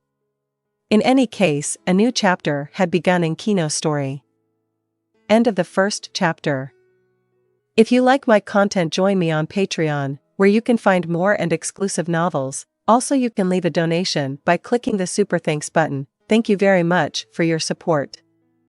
In any case, a new chapter had begun in Kino's story. End of the first chapter. If you like my content, join me on Patreon, where you can find more and exclusive novels. Also, you can leave a donation by clicking the Super Thanks button. Thank you very much for your support.